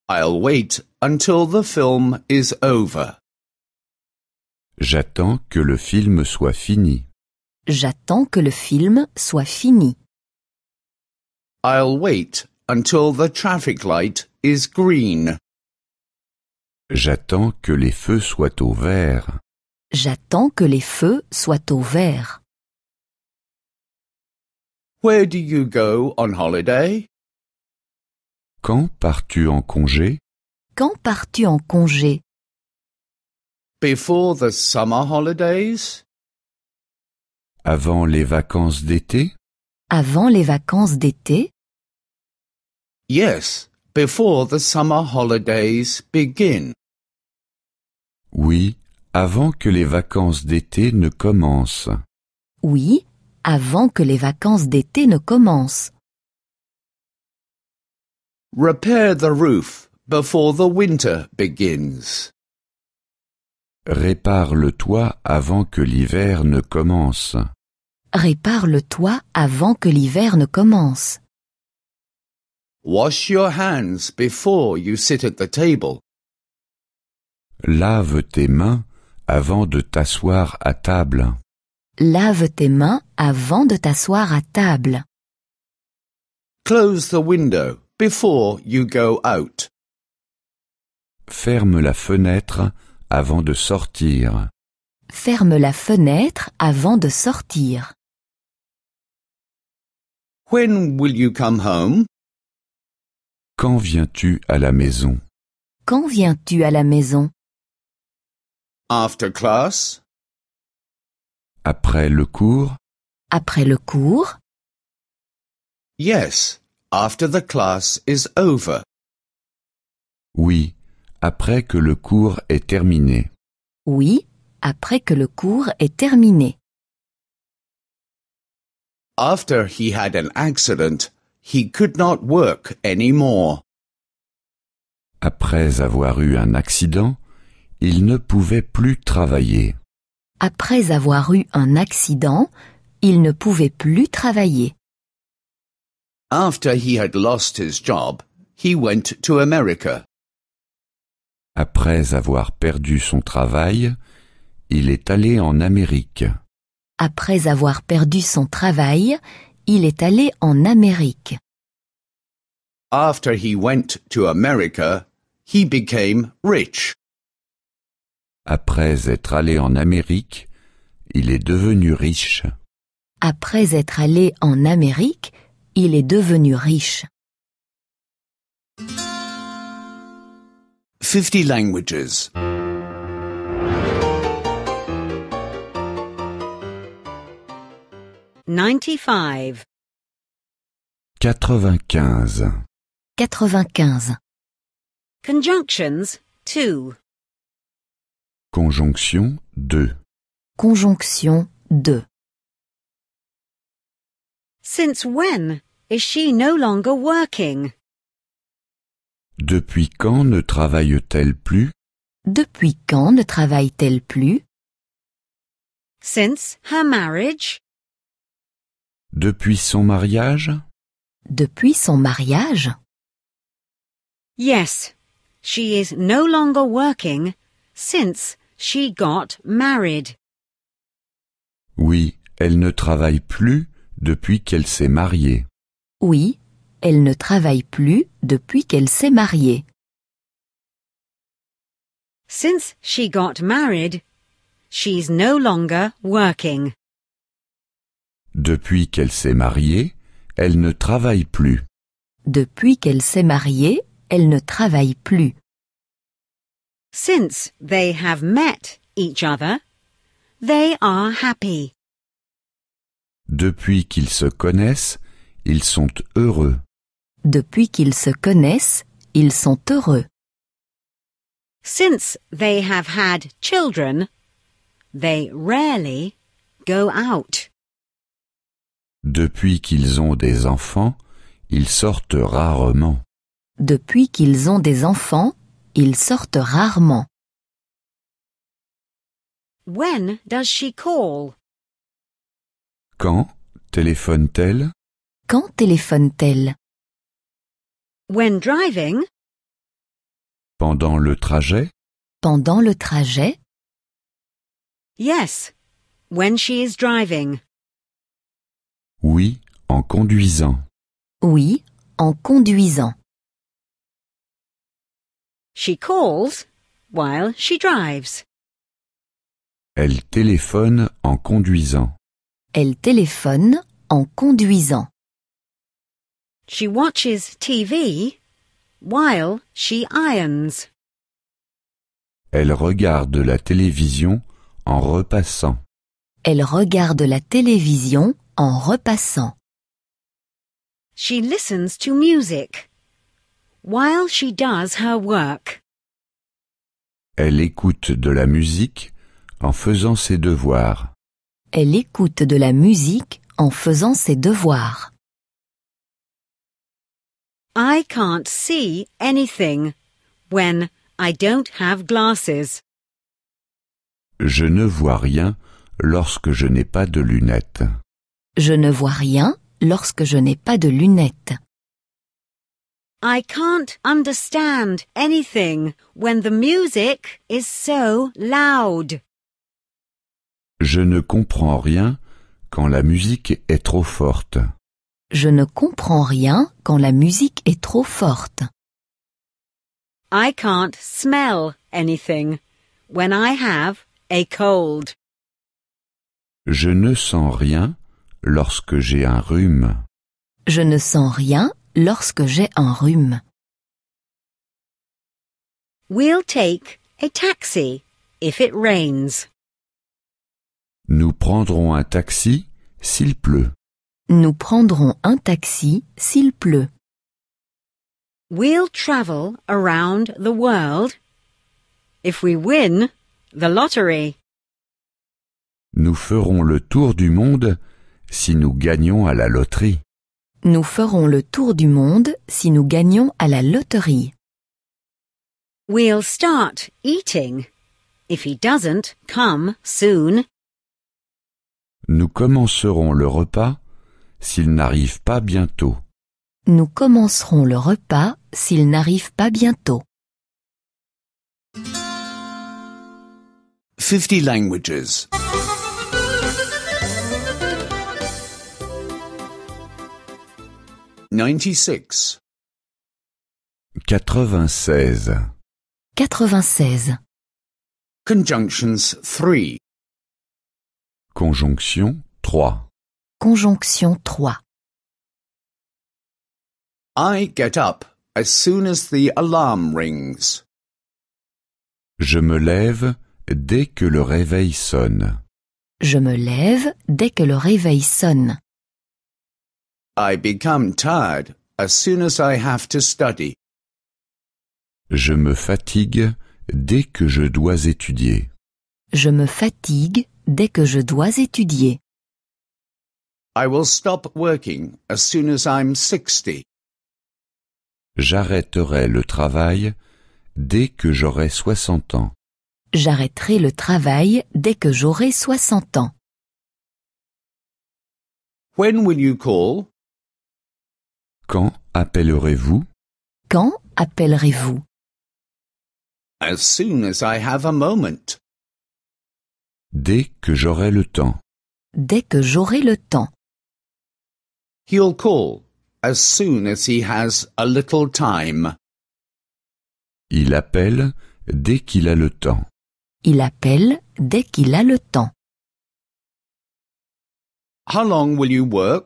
[SPEAKER 1] I'll wait until the film is over.
[SPEAKER 2] J'attends que le film soit fini.
[SPEAKER 3] J'attends que le film soit fini.
[SPEAKER 1] I'll wait until the traffic light is green.
[SPEAKER 2] J'attends que les feux soient au vert.
[SPEAKER 3] J'attends que les feux soient au vert.
[SPEAKER 1] Where do you go on holiday?
[SPEAKER 2] Quand pars-tu en congé?
[SPEAKER 3] Quand pars-tu en congé?
[SPEAKER 1] Before the summer holidays?
[SPEAKER 2] Avant les vacances d'été?
[SPEAKER 3] Avant les vacances d'été?
[SPEAKER 1] Yes, before the summer holidays begin.
[SPEAKER 2] Oui, avant que les vacances d'été ne commencent.
[SPEAKER 3] Oui, avant que les vacances d'été ne commencent.
[SPEAKER 1] Repair the roof before the winter begins.
[SPEAKER 2] Répare le toit avant que l'hiver ne commence.
[SPEAKER 3] Répare le toit avant que l'hiver ne commence.
[SPEAKER 1] Wash your hands before you sit at the table.
[SPEAKER 2] Lave tes mains avant de t'asseoir à table.
[SPEAKER 3] Lave tes mains avant de t'asseoir à table.
[SPEAKER 1] Close the window before you go out.
[SPEAKER 2] Ferme la fenêtre avant de sortir.
[SPEAKER 3] Ferme la fenêtre avant de sortir.
[SPEAKER 1] When will you come home?
[SPEAKER 2] Quand viens-tu à la maison?
[SPEAKER 3] Quand viens-tu à la maison?
[SPEAKER 1] After class?
[SPEAKER 2] Après le cours?
[SPEAKER 3] Après le cours?
[SPEAKER 1] Yes, after the class is over.
[SPEAKER 2] Oui, après que le cours est terminé.
[SPEAKER 3] Oui, après que le cours est terminé.
[SPEAKER 1] After he had an accident, he could not work anymore.
[SPEAKER 2] Après avoir eu un accident, il ne pouvait plus travailler.
[SPEAKER 3] Après avoir eu un accident, il ne pouvait plus travailler.
[SPEAKER 1] After he had lost his job, he went to America.
[SPEAKER 2] Après avoir perdu son travail, il est allé en Amérique.
[SPEAKER 3] Après avoir perdu son travail, il est allé en Amérique.
[SPEAKER 1] After he went to America, he became rich.
[SPEAKER 2] Après être allé en Amérique, il est devenu riche.
[SPEAKER 3] Après être allé en Amérique, il est devenu riche.
[SPEAKER 1] 50 languages.
[SPEAKER 4] 95.
[SPEAKER 2] 95.
[SPEAKER 3] 95.
[SPEAKER 4] Conjunctions 2.
[SPEAKER 2] Conjonction 2.
[SPEAKER 3] Conjonction 2.
[SPEAKER 4] Since when is she no longer working?
[SPEAKER 2] Depuis quand ne travaille-t-elle plus?
[SPEAKER 3] Depuis quand ne travaille-t-elle plus?
[SPEAKER 4] Since her marriage?
[SPEAKER 2] Depuis son mariage?
[SPEAKER 3] Depuis son mariage?
[SPEAKER 4] Yes, she is no longer working since she got married.
[SPEAKER 2] Oui, elle ne travaille plus depuis qu'elle s'est mariée.
[SPEAKER 3] Oui, elle ne travaille plus depuis qu'elle s'est mariée.
[SPEAKER 4] Since she got married, she's no longer working.
[SPEAKER 2] Depuis qu'elle s'est mariée, elle ne travaille plus.
[SPEAKER 3] Depuis qu'elle s'est mariée, elle ne travaille plus.
[SPEAKER 4] Since they have met each other, they are happy.
[SPEAKER 2] Depuis qu'ils se connaissent, ils sont heureux.
[SPEAKER 3] Depuis qu'ils se connaissent, ils sont heureux.
[SPEAKER 4] Since they have had children, they rarely go out.
[SPEAKER 2] Depuis qu'ils ont des enfants, ils sortent rarement.
[SPEAKER 3] Depuis qu'ils ont des enfants, ils sortent rarement.
[SPEAKER 4] When does she call?
[SPEAKER 2] Quand téléphone-t-elle?
[SPEAKER 3] Quand téléphone-t-elle?
[SPEAKER 4] When driving?
[SPEAKER 2] Pendant le trajet?
[SPEAKER 3] Pendant le trajet?
[SPEAKER 4] Yes, when she is driving.
[SPEAKER 2] Oui, en conduisant.
[SPEAKER 3] Oui, en conduisant.
[SPEAKER 4] She calls while she drives.
[SPEAKER 2] Elle téléphone en conduisant.
[SPEAKER 3] Elle téléphone en conduisant.
[SPEAKER 4] She watches TV while she irons.
[SPEAKER 2] Elle regarde la télévision en repassant.
[SPEAKER 3] Elle regarde la télévision en repassant.
[SPEAKER 4] She listens to music while she does her work.
[SPEAKER 2] Elle écoute de la musique en faisant ses devoirs.
[SPEAKER 3] Elle écoute de la musique en faisant ses devoirs.
[SPEAKER 4] I can't see anything when I don't have glasses.
[SPEAKER 2] Je ne vois rien lorsque je n'ai pas de lunettes.
[SPEAKER 3] Je ne vois rien lorsque je n'ai pas de lunettes.
[SPEAKER 4] I can't understand anything when the music is so loud.
[SPEAKER 2] Je ne comprends rien quand la musique est trop forte.
[SPEAKER 3] Je ne comprends rien quand la musique est trop forte.
[SPEAKER 4] I can't smell anything when I have a cold.
[SPEAKER 2] Je ne sens rien lorsque j'ai un rhume.
[SPEAKER 3] Je ne sens rien lorsque j'ai un rhume.
[SPEAKER 4] We'll take a taxi if it rains.
[SPEAKER 2] Nous prendrons un taxi s'il pleut.
[SPEAKER 3] Nous prendrons un taxi s'il pleut.
[SPEAKER 4] We'll travel around the world if we win the lottery.
[SPEAKER 2] Nous ferons le tour du monde si nous gagnons à la loterie.
[SPEAKER 3] Nous ferons le tour du monde si nous gagnons à la loterie.
[SPEAKER 4] We'll start eating if he doesn't come soon.
[SPEAKER 2] Nous commencerons le repas s'il n'arrive pas bientôt.
[SPEAKER 3] Nous commencerons le repas s'il n'arrive pas bientôt.
[SPEAKER 1] 50 languages. 96.
[SPEAKER 2] 96.
[SPEAKER 3] 96.
[SPEAKER 1] Conjunctions 3.
[SPEAKER 2] Conjonction 3.
[SPEAKER 3] Conjonction 3.
[SPEAKER 1] I get up as soon as the alarm rings.
[SPEAKER 2] Je me lève dès que le réveil sonne.
[SPEAKER 3] Je me lève dès que le réveil sonne.
[SPEAKER 1] I become tired as soon as I have to study.
[SPEAKER 2] Je me fatigue dès que je dois étudier.
[SPEAKER 3] Je me fatigue dès que je dois étudier.
[SPEAKER 1] I will stop working as soon as I'm 60.
[SPEAKER 2] J'arrêterai le travail dès que j'aurai 60 ans.
[SPEAKER 3] J'arrêterai le travail dès que j'aurai 60 ans.
[SPEAKER 1] When will you call?
[SPEAKER 2] Quand appellerez-vous?
[SPEAKER 3] Quand appellerez-vous?
[SPEAKER 1] As soon as I have a moment.
[SPEAKER 2] Dès que j'aurai le temps.
[SPEAKER 3] Dès que j'aurai le temps.
[SPEAKER 1] He'll call as soon as he has a little time.
[SPEAKER 2] Il appelle dès qu'il a le temps.
[SPEAKER 3] Il appelle dès qu'il a le temps.
[SPEAKER 1] How long will you work?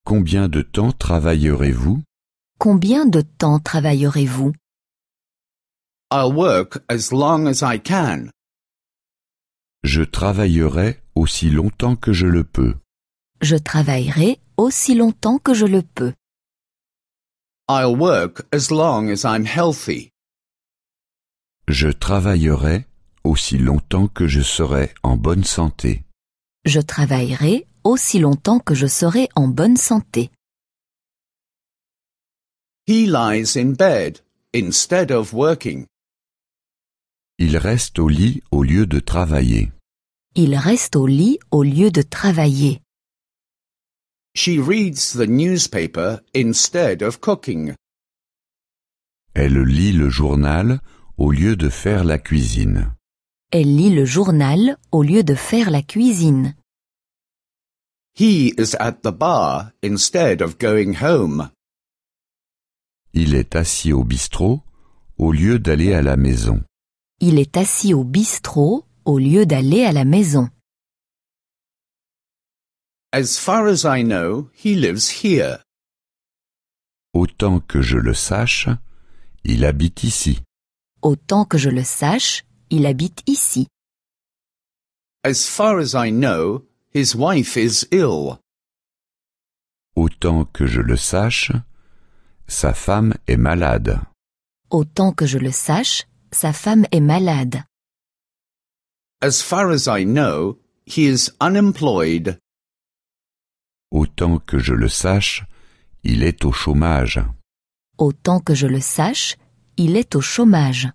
[SPEAKER 2] Combien de temps travaillerez-vous?
[SPEAKER 3] Combien de temps travaillerez-vous?
[SPEAKER 1] I'll work as long as I can.
[SPEAKER 2] Je travaillerai aussi longtemps que je le peux.
[SPEAKER 3] Je travaillerai aussi longtemps que je le peux.
[SPEAKER 1] I'll work as long as I'm healthy.
[SPEAKER 2] Je travaillerai aussi longtemps que je serai en bonne santé.
[SPEAKER 3] Je travaillerai aussi longtemps que je serai en bonne santé.
[SPEAKER 1] He lies in bed instead of working.
[SPEAKER 2] Il reste au lit au lieu de travailler.
[SPEAKER 3] Il reste au lit au lieu de travailler.
[SPEAKER 1] She reads the newspaper instead of cooking.
[SPEAKER 2] Elle lit le journal au lieu de faire la cuisine.
[SPEAKER 3] Elle lit le journal au lieu de faire la cuisine.
[SPEAKER 1] He is at the bar instead of going home.
[SPEAKER 2] Il est assis au bistrot au lieu d'aller à la maison.
[SPEAKER 3] Il est assis au bistrot au lieu d'aller à la maison.
[SPEAKER 1] As far as I know, he lives here.
[SPEAKER 2] Autant que je le sache, il habite ici.
[SPEAKER 3] Autant que je le sache, il habite ici.
[SPEAKER 1] As far as I know, his wife is ill.
[SPEAKER 2] Autant que je le sache, sa femme est malade.
[SPEAKER 3] Autant que je le sache, sa femme est malade.
[SPEAKER 1] As far as I know, he is unemployed.
[SPEAKER 2] Autant que je le sache, il est au chômage.
[SPEAKER 3] Autant que je le sache, il est au chômage.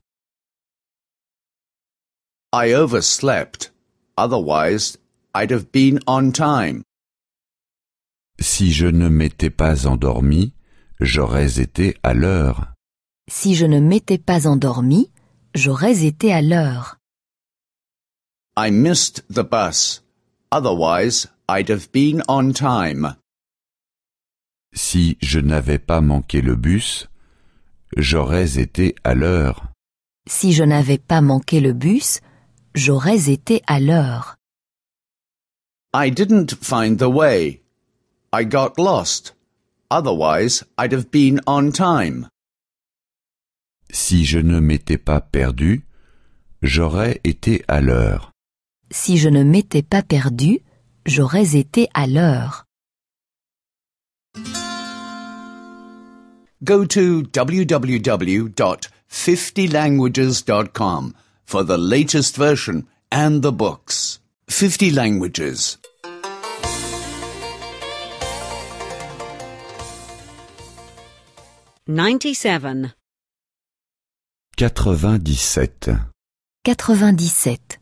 [SPEAKER 1] I overslept. Otherwise, I'd have been on time.
[SPEAKER 2] Si je ne m'étais pas endormi, j'aurais été à l'heure.
[SPEAKER 3] Si je ne m'étais pas endormi, j'aurais été à l'heure.
[SPEAKER 1] I missed the bus. Otherwise, I'd have been on time.
[SPEAKER 2] Si je n'avais pas manqué le bus, j'aurais été à l'heure.
[SPEAKER 3] Si je n'avais pas manqué le bus, j'aurais été à l'heure.
[SPEAKER 1] I didn't find the way. I got lost. Otherwise, I'd have been on time.
[SPEAKER 2] Si je ne m'étais pas perdu, j'aurais été à l'heure.
[SPEAKER 3] Si je ne m'étais pas perdu, j'aurais été à l'heure.
[SPEAKER 1] Go to www.50languages.com for the latest version and the books. 50 languages.
[SPEAKER 4] 97.
[SPEAKER 2] 97.
[SPEAKER 3] 97.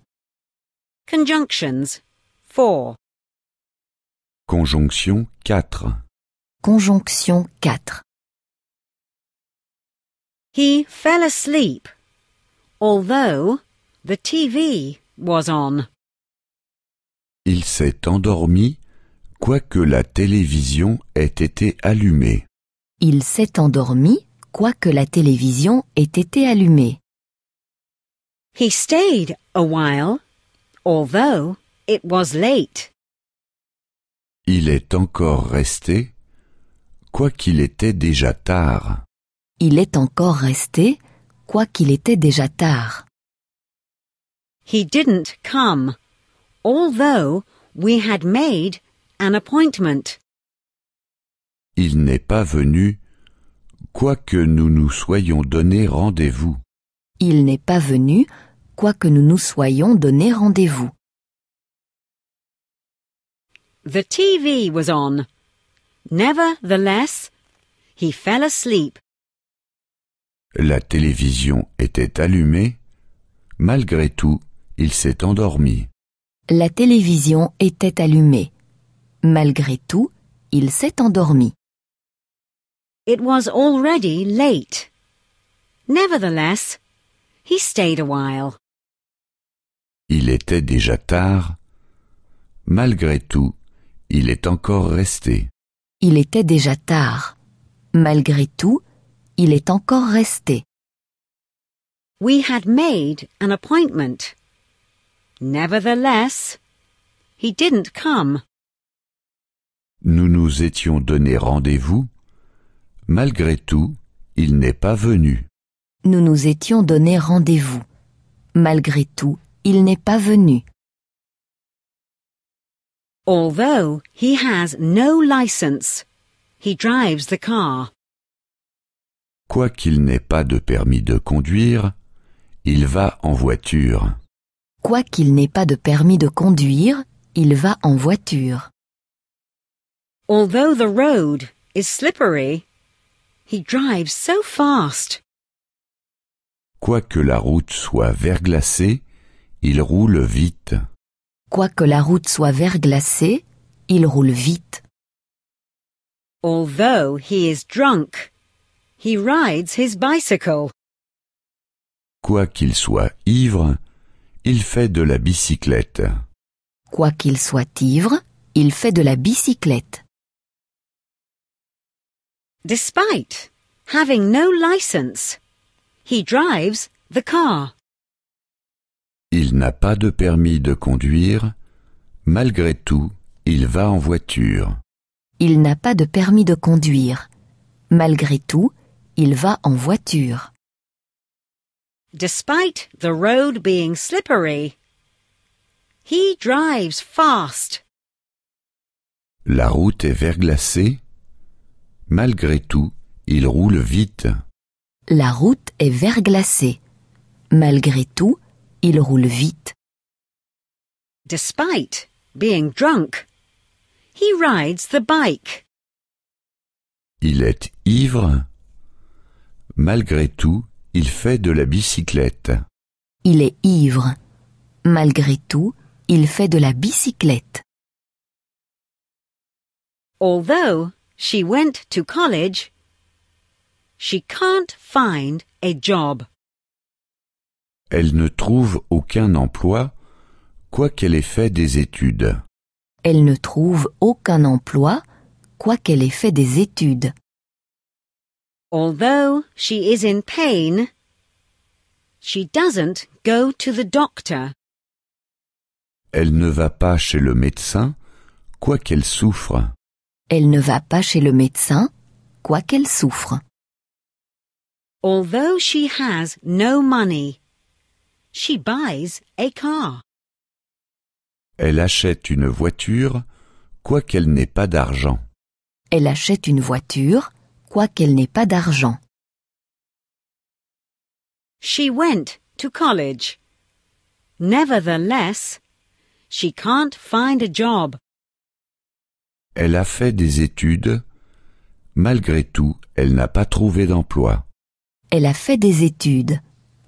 [SPEAKER 4] Conjunctions 4.
[SPEAKER 2] Conjonction 4.
[SPEAKER 3] Conjonction 4.
[SPEAKER 4] He fell asleep, although the TV was on.
[SPEAKER 2] Il s'est endormi, quoique la télévision ait été allumée.
[SPEAKER 3] Il s'est endormi, quoique la télévision ait été allumée.
[SPEAKER 4] He stayed a while, although it was late.
[SPEAKER 2] Il est encore resté, quoiqu'il était déjà tard.
[SPEAKER 3] Il est encore resté, quoiqu'il était déjà tard.
[SPEAKER 4] He didn't come, although we had made an appointment.
[SPEAKER 2] Il n'est pas venu, quoique nous nous soyons donné rendez-vous.
[SPEAKER 3] Il n'est pas venu, quoique nous nous soyons donné rendez-vous.
[SPEAKER 4] The TV was on. Nevertheless, he fell asleep.
[SPEAKER 2] La télévision était allumée. Malgré tout, il s'est endormi.
[SPEAKER 3] La télévision était allumée. Malgré tout, il s'est endormi.
[SPEAKER 4] It was already late. Nevertheless, he stayed a while.
[SPEAKER 2] Il était déjà tard. Malgré tout, il est encore resté.
[SPEAKER 3] Il était déjà tard. Malgré tout, il est encore resté.
[SPEAKER 4] We had made an appointment. Nevertheless, he didn't come.
[SPEAKER 2] Nous nous étions donné rendez-vous. Malgré tout, il n'est pas venu.
[SPEAKER 3] Nous nous étions donné rendez-vous. Malgré tout, il n'est pas venu.
[SPEAKER 4] Although he has no license, he drives the car.
[SPEAKER 2] Quoiqu'il n'ait pas de permis de conduire, il va en voiture.
[SPEAKER 3] Quoiqu'il n'ait pas de permis de conduire, il va en voiture.
[SPEAKER 4] Although the road is slippery, he drives so fast.
[SPEAKER 2] Quoique la route soit verglacée, il roule vite.
[SPEAKER 3] Quoique la route soit verglacée, il roule vite.
[SPEAKER 4] Although he is drunk, he rides his bicycle.
[SPEAKER 2] Quoiqu'il soit ivre, il fait de la bicyclette.
[SPEAKER 3] Quoiqu'il soit ivre, il fait de la bicyclette.
[SPEAKER 4] Despite having no license, he drives the car.
[SPEAKER 2] Il n'a pas de permis de conduire. Malgré tout, il va en voiture.
[SPEAKER 3] Il n'a pas de permis de conduire. Malgré tout, il va en voiture.
[SPEAKER 4] Despite the road being slippery, he drives fast.
[SPEAKER 2] La route est verglacée. Malgré tout, il roule vite.
[SPEAKER 3] La route est verglacée. Malgré tout, il roule vite.
[SPEAKER 4] Despite being drunk, he rides the bike.
[SPEAKER 2] Il est ivre. Malgré tout, il fait de la bicyclette.
[SPEAKER 3] Il est ivre. Malgré tout, il fait de la bicyclette.
[SPEAKER 4] Although she went to college, she can't find a job.
[SPEAKER 2] Elle ne trouve aucun emploi, quoiqu'elle ait fait des études.
[SPEAKER 3] Elle ne trouve aucun emploi, quoiqu'elle ait fait des études.
[SPEAKER 4] Although she is in pain, she doesn't go to the doctor.
[SPEAKER 2] Elle ne va pas chez le médecin, quoiqu'elle souffre.
[SPEAKER 3] Elle ne va pas chez le médecin, quoiqu'elle souffre.
[SPEAKER 4] Although she has no money, she buys a car.
[SPEAKER 2] Elle achète une voiture, quoiqu'elle n'ait pas d'argent.
[SPEAKER 3] Elle achète une voiture, quoiqu'elle n'ait pas d'argent.
[SPEAKER 4] She went to college. Nevertheless, she can't find a job.
[SPEAKER 2] Elle a fait des études. Malgré tout, elle n'a pas trouvé d'emploi.
[SPEAKER 3] Elle a fait des études.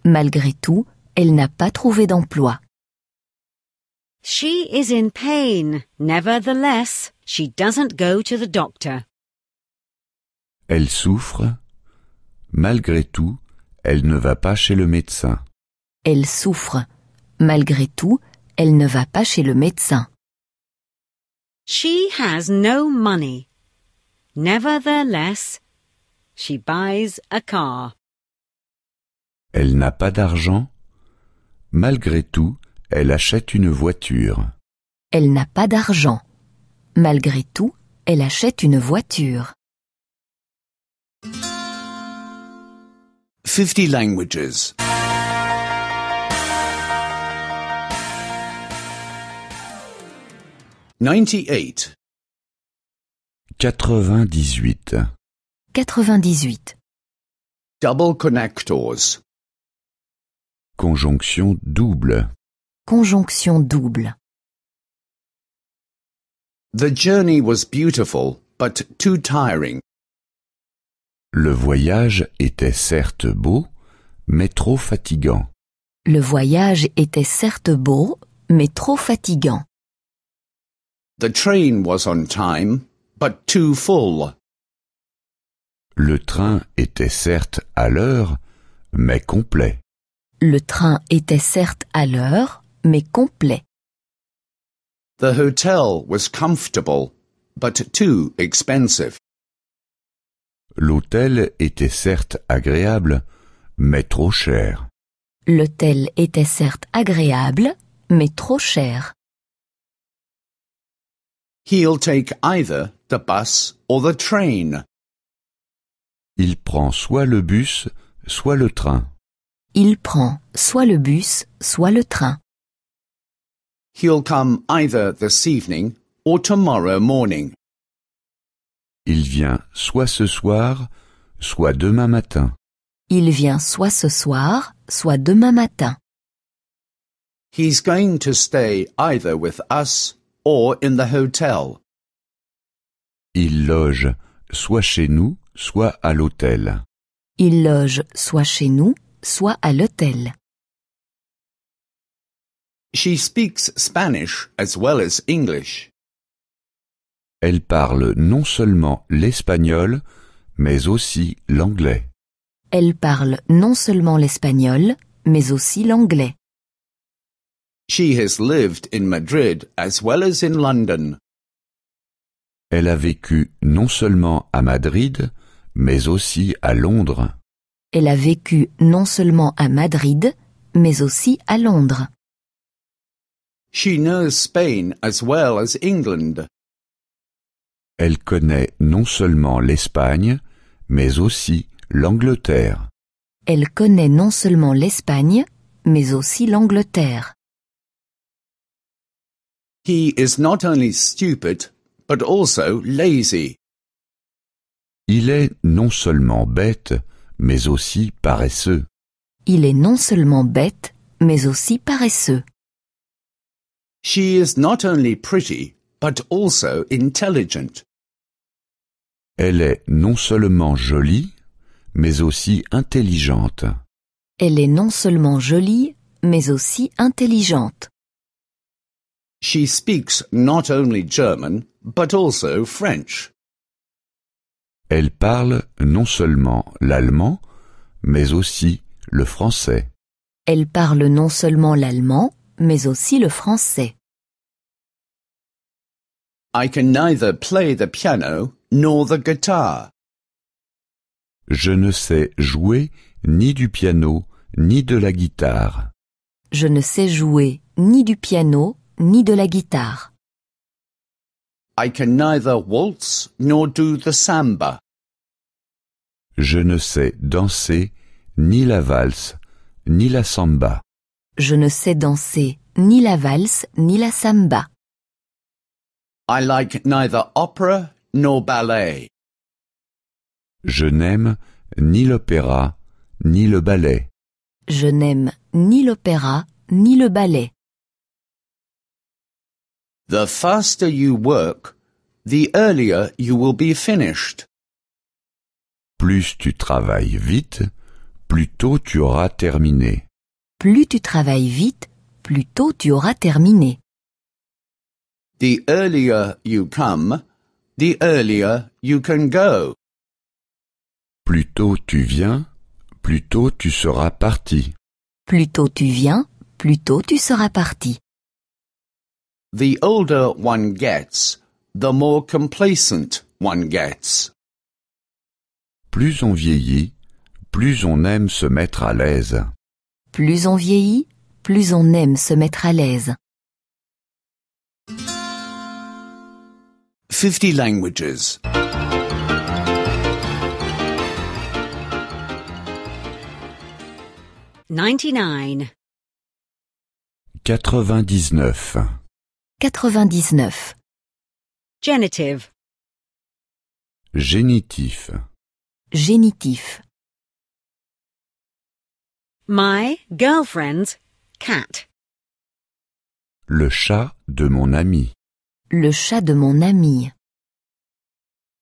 [SPEAKER 3] Malgré tout, elle n'a pas trouvé d'emploi.
[SPEAKER 4] She is in pain. Nevertheless, she doesn't go to the doctor.
[SPEAKER 2] Elle souffre. Malgré tout, elle ne va pas chez le médecin.
[SPEAKER 3] Elle souffre. Malgré tout, elle ne va pas chez le médecin.
[SPEAKER 4] She has no money. Nevertheless, she buys a car.
[SPEAKER 2] Elle n'a pas d'argent. Malgré tout, elle achète une voiture.
[SPEAKER 3] Elle n'a pas d'argent. Malgré tout, elle achète une voiture.
[SPEAKER 1] 50 languages. 98.
[SPEAKER 2] 98.
[SPEAKER 3] 98.
[SPEAKER 1] Double connectors.
[SPEAKER 2] Conjonction double.
[SPEAKER 3] Conjonction double.
[SPEAKER 1] The journey was beautiful, but too tiring.
[SPEAKER 2] Le voyage était certes beau, mais trop fatigant.
[SPEAKER 3] Le voyage était certes beau, mais trop fatigant.
[SPEAKER 1] The train was on time, but too full.
[SPEAKER 2] Le train était certes à l'heure, mais complet.
[SPEAKER 3] Le train était certes à l'heure, mais complet.
[SPEAKER 1] The hotel was comfortable, but too expensive.
[SPEAKER 2] L'hôtel était certes agréable, mais trop cher.
[SPEAKER 3] L'hôtel était certes agréable, mais trop cher.
[SPEAKER 1] He'll take either the bus or the train.
[SPEAKER 2] Il prend soit le bus, soit le train.
[SPEAKER 3] Il prend soit le bus, soit le train.
[SPEAKER 1] He'll come either this evening or tomorrow morning.
[SPEAKER 2] Il vient soit ce soir, soit demain matin.
[SPEAKER 3] Il vient soit ce soir, soit demain matin.
[SPEAKER 1] He's going to stay either with us or in the hotel.
[SPEAKER 2] Il loge soit chez nous, soit à l'hôtel.
[SPEAKER 3] Il loge soit chez nous, soit à l'hôtel.
[SPEAKER 1] She speaks Spanish as well as English.
[SPEAKER 2] Elle parle non seulement l'espagnol, mais aussi l'anglais.
[SPEAKER 3] Elle parle non seulement l'espagnol, mais aussi l'anglais.
[SPEAKER 1] She has lived in Madrid as well as in London.
[SPEAKER 2] Elle a vécu non seulement à Madrid, mais aussi à Londres.
[SPEAKER 3] Elle a vécu non seulement à Madrid, mais aussi à Londres.
[SPEAKER 1] She knows Spain as well as England.
[SPEAKER 2] Elle connaît non seulement l'Espagne, mais aussi l'Angleterre.
[SPEAKER 3] Elle connaît non seulement l'Espagne, mais aussi l'Angleterre.
[SPEAKER 1] He is not only stupid, but also lazy.
[SPEAKER 2] Il est non seulement bête, mais aussi paresseux.
[SPEAKER 3] Il est non seulement bête, mais aussi paresseux.
[SPEAKER 1] She is not only pretty, but also intelligent.
[SPEAKER 2] Elle est non seulement jolie, mais aussi intelligente.
[SPEAKER 3] Elle est non seulement jolie, mais aussi intelligente.
[SPEAKER 1] She speaks not only German, but also French.
[SPEAKER 2] Elle parle non seulement l'allemand, mais aussi le français.
[SPEAKER 3] Elle parle non seulement l'allemand, mais aussi le français.
[SPEAKER 1] I can neither play the piano nor the guitar.
[SPEAKER 2] Je ne sais jouer ni du piano ni de la guitare.
[SPEAKER 3] Je ne sais jouer ni du piano ni de la guitare.
[SPEAKER 1] I can neither waltz nor do the samba.
[SPEAKER 2] Je ne sais danser ni la valse ni la samba.
[SPEAKER 3] Je ne sais danser ni la valse ni la samba.
[SPEAKER 1] I like neither opera nor ballet.
[SPEAKER 2] Je n'aime ni l'opéra ni le ballet.
[SPEAKER 3] Je n'aime ni l'opéra ni le ballet.
[SPEAKER 1] The faster you work, the earlier you will be finished.
[SPEAKER 2] Plus tu travailles vite, plus tôt tu auras terminé.
[SPEAKER 3] Plus tu travailles vite, plus tôt tu auras terminé.
[SPEAKER 1] The earlier you come, the earlier you can go.
[SPEAKER 2] Plus tôt tu viens, plus tôt tu seras parti.
[SPEAKER 3] Plus tôt tu viens, plus tôt tu seras parti.
[SPEAKER 1] The older one gets, the more complacent one gets.
[SPEAKER 2] Plus on vieillit, plus on aime se mettre à l'aise.
[SPEAKER 3] Plus on vieillit, plus on aime se mettre à l'aise.
[SPEAKER 1] 50 languages.
[SPEAKER 4] 99.
[SPEAKER 2] 99.
[SPEAKER 3] 99.
[SPEAKER 4] Genitive.
[SPEAKER 2] Génitif.
[SPEAKER 3] Génitif.
[SPEAKER 4] My girlfriend's cat.
[SPEAKER 2] Le chat de mon ami.
[SPEAKER 3] Le chat de mon ami.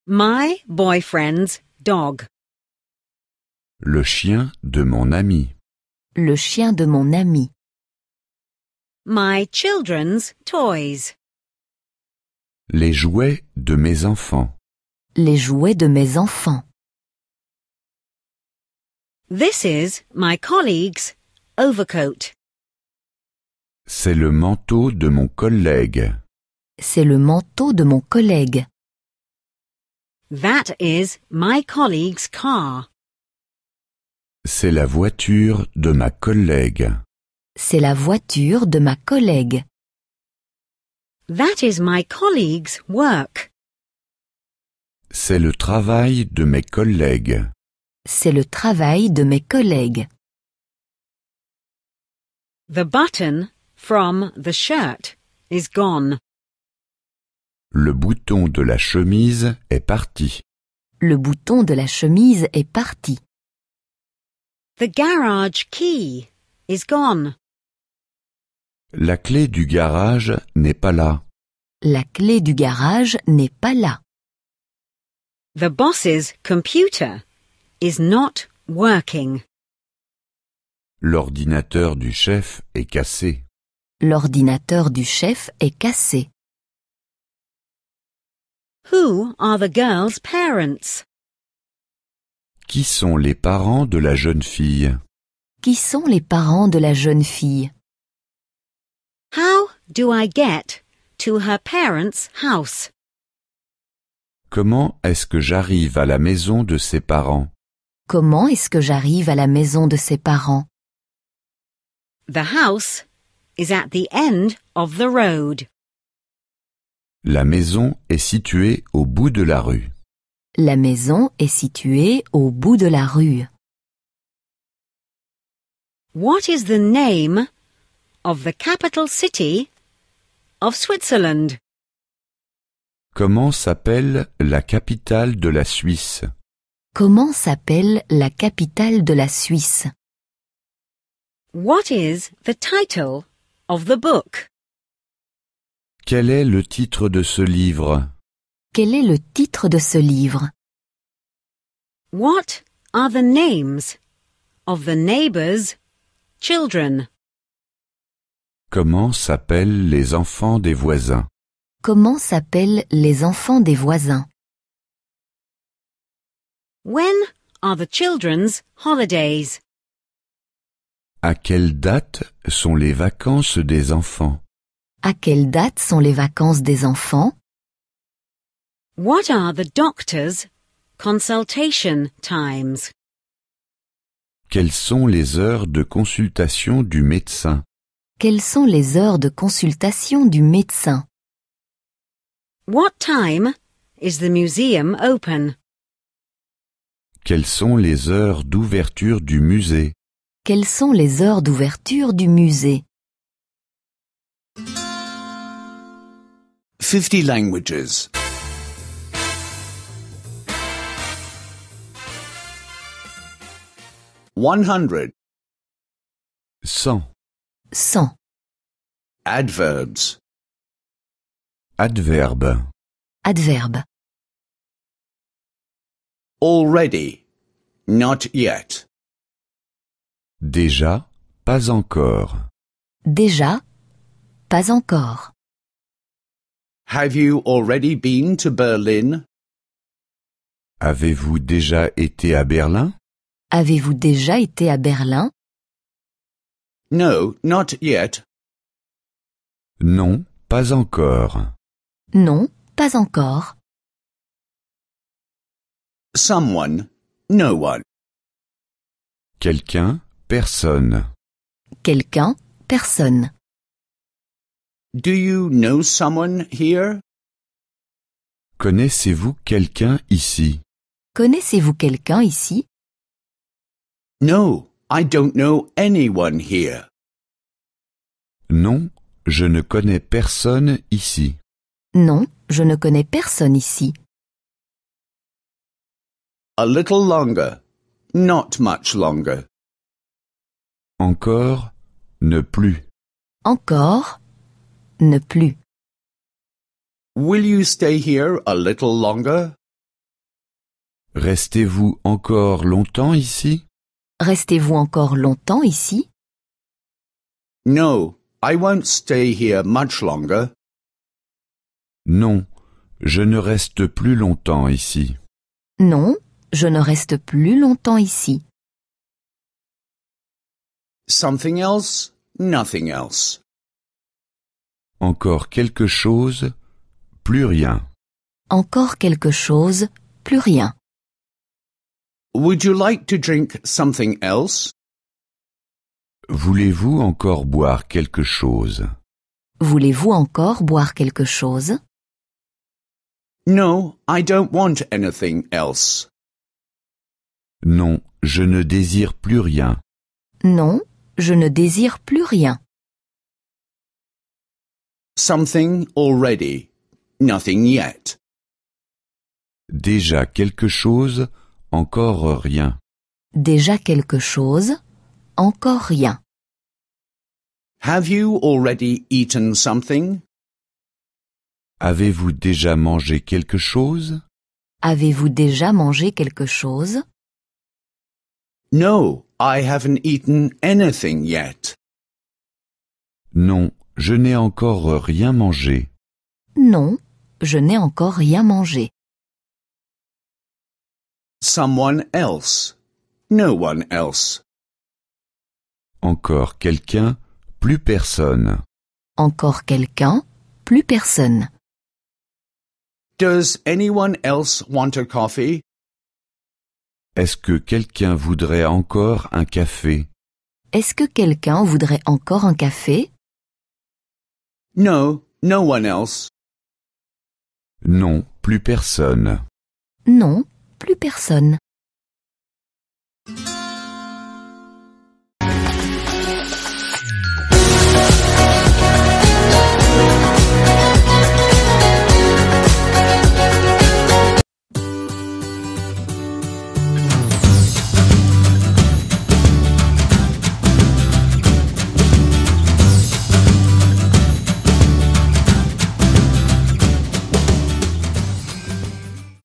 [SPEAKER 4] My boyfriend's dog.
[SPEAKER 2] Le chien de mon ami.
[SPEAKER 3] Le chien de mon ami.
[SPEAKER 4] My children's toys.
[SPEAKER 2] Les jouets de mes enfants.
[SPEAKER 3] Les jouets de mes enfants.
[SPEAKER 4] This is my colleague's overcoat.
[SPEAKER 2] C'est le manteau de mon collègue.
[SPEAKER 3] C'est le manteau de mon collègue.
[SPEAKER 4] That is my colleague's car.
[SPEAKER 2] C'est la voiture de ma collègue.
[SPEAKER 3] C'est la voiture de ma collègue.
[SPEAKER 4] That is my colleague's work.
[SPEAKER 2] C'est le travail de mes collègues.
[SPEAKER 3] C'est le travail de mes collègues.
[SPEAKER 4] The button from the shirt is gone.
[SPEAKER 2] Le bouton de la chemise est parti.
[SPEAKER 3] Le bouton de la chemise est parti.
[SPEAKER 4] The garage key is gone.
[SPEAKER 2] La clé du garage n'est pas là.
[SPEAKER 3] La clé du garage n'est pas là.
[SPEAKER 4] The boss's computer is not working.
[SPEAKER 2] L'ordinateur du chef est cassé.
[SPEAKER 3] L'ordinateur du chef est cassé.
[SPEAKER 4] Who are the girl's parents?
[SPEAKER 2] Qui sont les parents de la jeune fille?
[SPEAKER 3] Qui sont les parents de la jeune fille?
[SPEAKER 4] How do I get to her parents' house?
[SPEAKER 2] Comment est-ce que j'arrive à la maison de ses parents?
[SPEAKER 3] Comment est-ce que j'arrive à la maison de ses parents?
[SPEAKER 4] The house is at the end of the road.
[SPEAKER 2] La maison est située au bout de la rue.
[SPEAKER 3] La maison est située au bout de la rue.
[SPEAKER 4] What is the name of the capital city of Switzerland?
[SPEAKER 2] Comment s'appelle la capitale de la Suisse?
[SPEAKER 3] Comment s'appelle la capitale de la Suisse?
[SPEAKER 4] What is the title of the book?
[SPEAKER 2] Quel est le titre de ce livre?
[SPEAKER 3] Quel est le titre de ce livre?
[SPEAKER 4] What are the names of the neighbors' children?
[SPEAKER 2] Comment s'appellent les enfants des voisins?
[SPEAKER 3] Comment s'appellent les enfants des voisins?
[SPEAKER 4] When are the children's holidays?
[SPEAKER 2] À quelle date sont les vacances des enfants?
[SPEAKER 3] À quelle date sont les vacances des enfants?
[SPEAKER 4] What are the doctor's consultation times?
[SPEAKER 2] Quelles sont les heures de consultation du médecin?
[SPEAKER 3] Quelles sont les heures de consultation du médecin?
[SPEAKER 4] What time is the museum open?
[SPEAKER 2] Quelles sont les heures d'ouverture du musée?
[SPEAKER 3] Quelles sont les heures d'ouverture du musée?
[SPEAKER 1] 50 languages. 100.
[SPEAKER 2] 100.
[SPEAKER 3] 100.
[SPEAKER 1] Adverbs.
[SPEAKER 2] Adverbe.
[SPEAKER 3] Adverbe.
[SPEAKER 1] Already. Not yet.
[SPEAKER 2] Déjà, pas encore.
[SPEAKER 3] Déjà, pas encore.
[SPEAKER 1] Have you already been to Berlin?
[SPEAKER 2] Avez-vous déjà été à Berlin?
[SPEAKER 3] Avez-vous déjà été à Berlin?
[SPEAKER 1] No, not yet.
[SPEAKER 2] Non, pas encore.
[SPEAKER 3] Non, pas encore.
[SPEAKER 1] Someone. No one.
[SPEAKER 2] Quelqu'un, personne.
[SPEAKER 3] Quelqu'un, personne.
[SPEAKER 1] Do you know someone here?
[SPEAKER 2] Connaissez-vous quelqu'un ici?
[SPEAKER 3] Connaissez-vous quelqu'un ici?
[SPEAKER 1] No, I don't know anyone here.
[SPEAKER 2] Non, je ne connais personne ici.
[SPEAKER 3] Non, je ne connais personne ici.
[SPEAKER 1] A little longer. Not much longer.
[SPEAKER 2] Encore, ne plus.
[SPEAKER 3] Encore, ne plus.
[SPEAKER 1] Will you stay here a little longer?
[SPEAKER 2] Restez-vous encore longtemps ici?
[SPEAKER 3] Restez-vous encore longtemps ici?
[SPEAKER 1] No, I won't stay here much longer.
[SPEAKER 2] Non, je ne reste plus longtemps ici.
[SPEAKER 3] Non, je ne reste plus longtemps ici.
[SPEAKER 1] Something else? Nothing else.
[SPEAKER 2] Encore quelque chose, plus rien.
[SPEAKER 3] Encore quelque chose, plus rien.
[SPEAKER 1] Would you like to drink something else?
[SPEAKER 2] Voulez-vous encore boire quelque chose?
[SPEAKER 3] Voulez-vous encore boire quelque chose?
[SPEAKER 1] No, I don't want anything else.
[SPEAKER 2] Non, je ne désire plus rien.
[SPEAKER 3] Non, je ne désire plus rien.
[SPEAKER 1] Something already. Nothing yet.
[SPEAKER 2] Déjà quelque chose, encore rien.
[SPEAKER 3] Déjà quelque chose, encore rien.
[SPEAKER 1] Have you already eaten something?
[SPEAKER 2] Avez-vous déjà mangé quelque chose?
[SPEAKER 3] Avez-vous déjà mangé quelque chose?
[SPEAKER 1] No, I haven't eaten anything yet.
[SPEAKER 2] Non, je n'ai encore rien mangé.
[SPEAKER 3] Non, je n'ai encore rien mangé.
[SPEAKER 1] Someone else. No one else.
[SPEAKER 2] Encore quelqu'un, plus personne.
[SPEAKER 3] Encore quelqu'un, plus personne.
[SPEAKER 1] Does anyone else want a coffee?
[SPEAKER 2] Est-ce que quelqu'un voudrait encore un café?
[SPEAKER 3] Est-ce que quelqu'un voudrait encore un café?
[SPEAKER 1] No, no one else.
[SPEAKER 2] Non, plus personne.
[SPEAKER 3] Non, plus personne.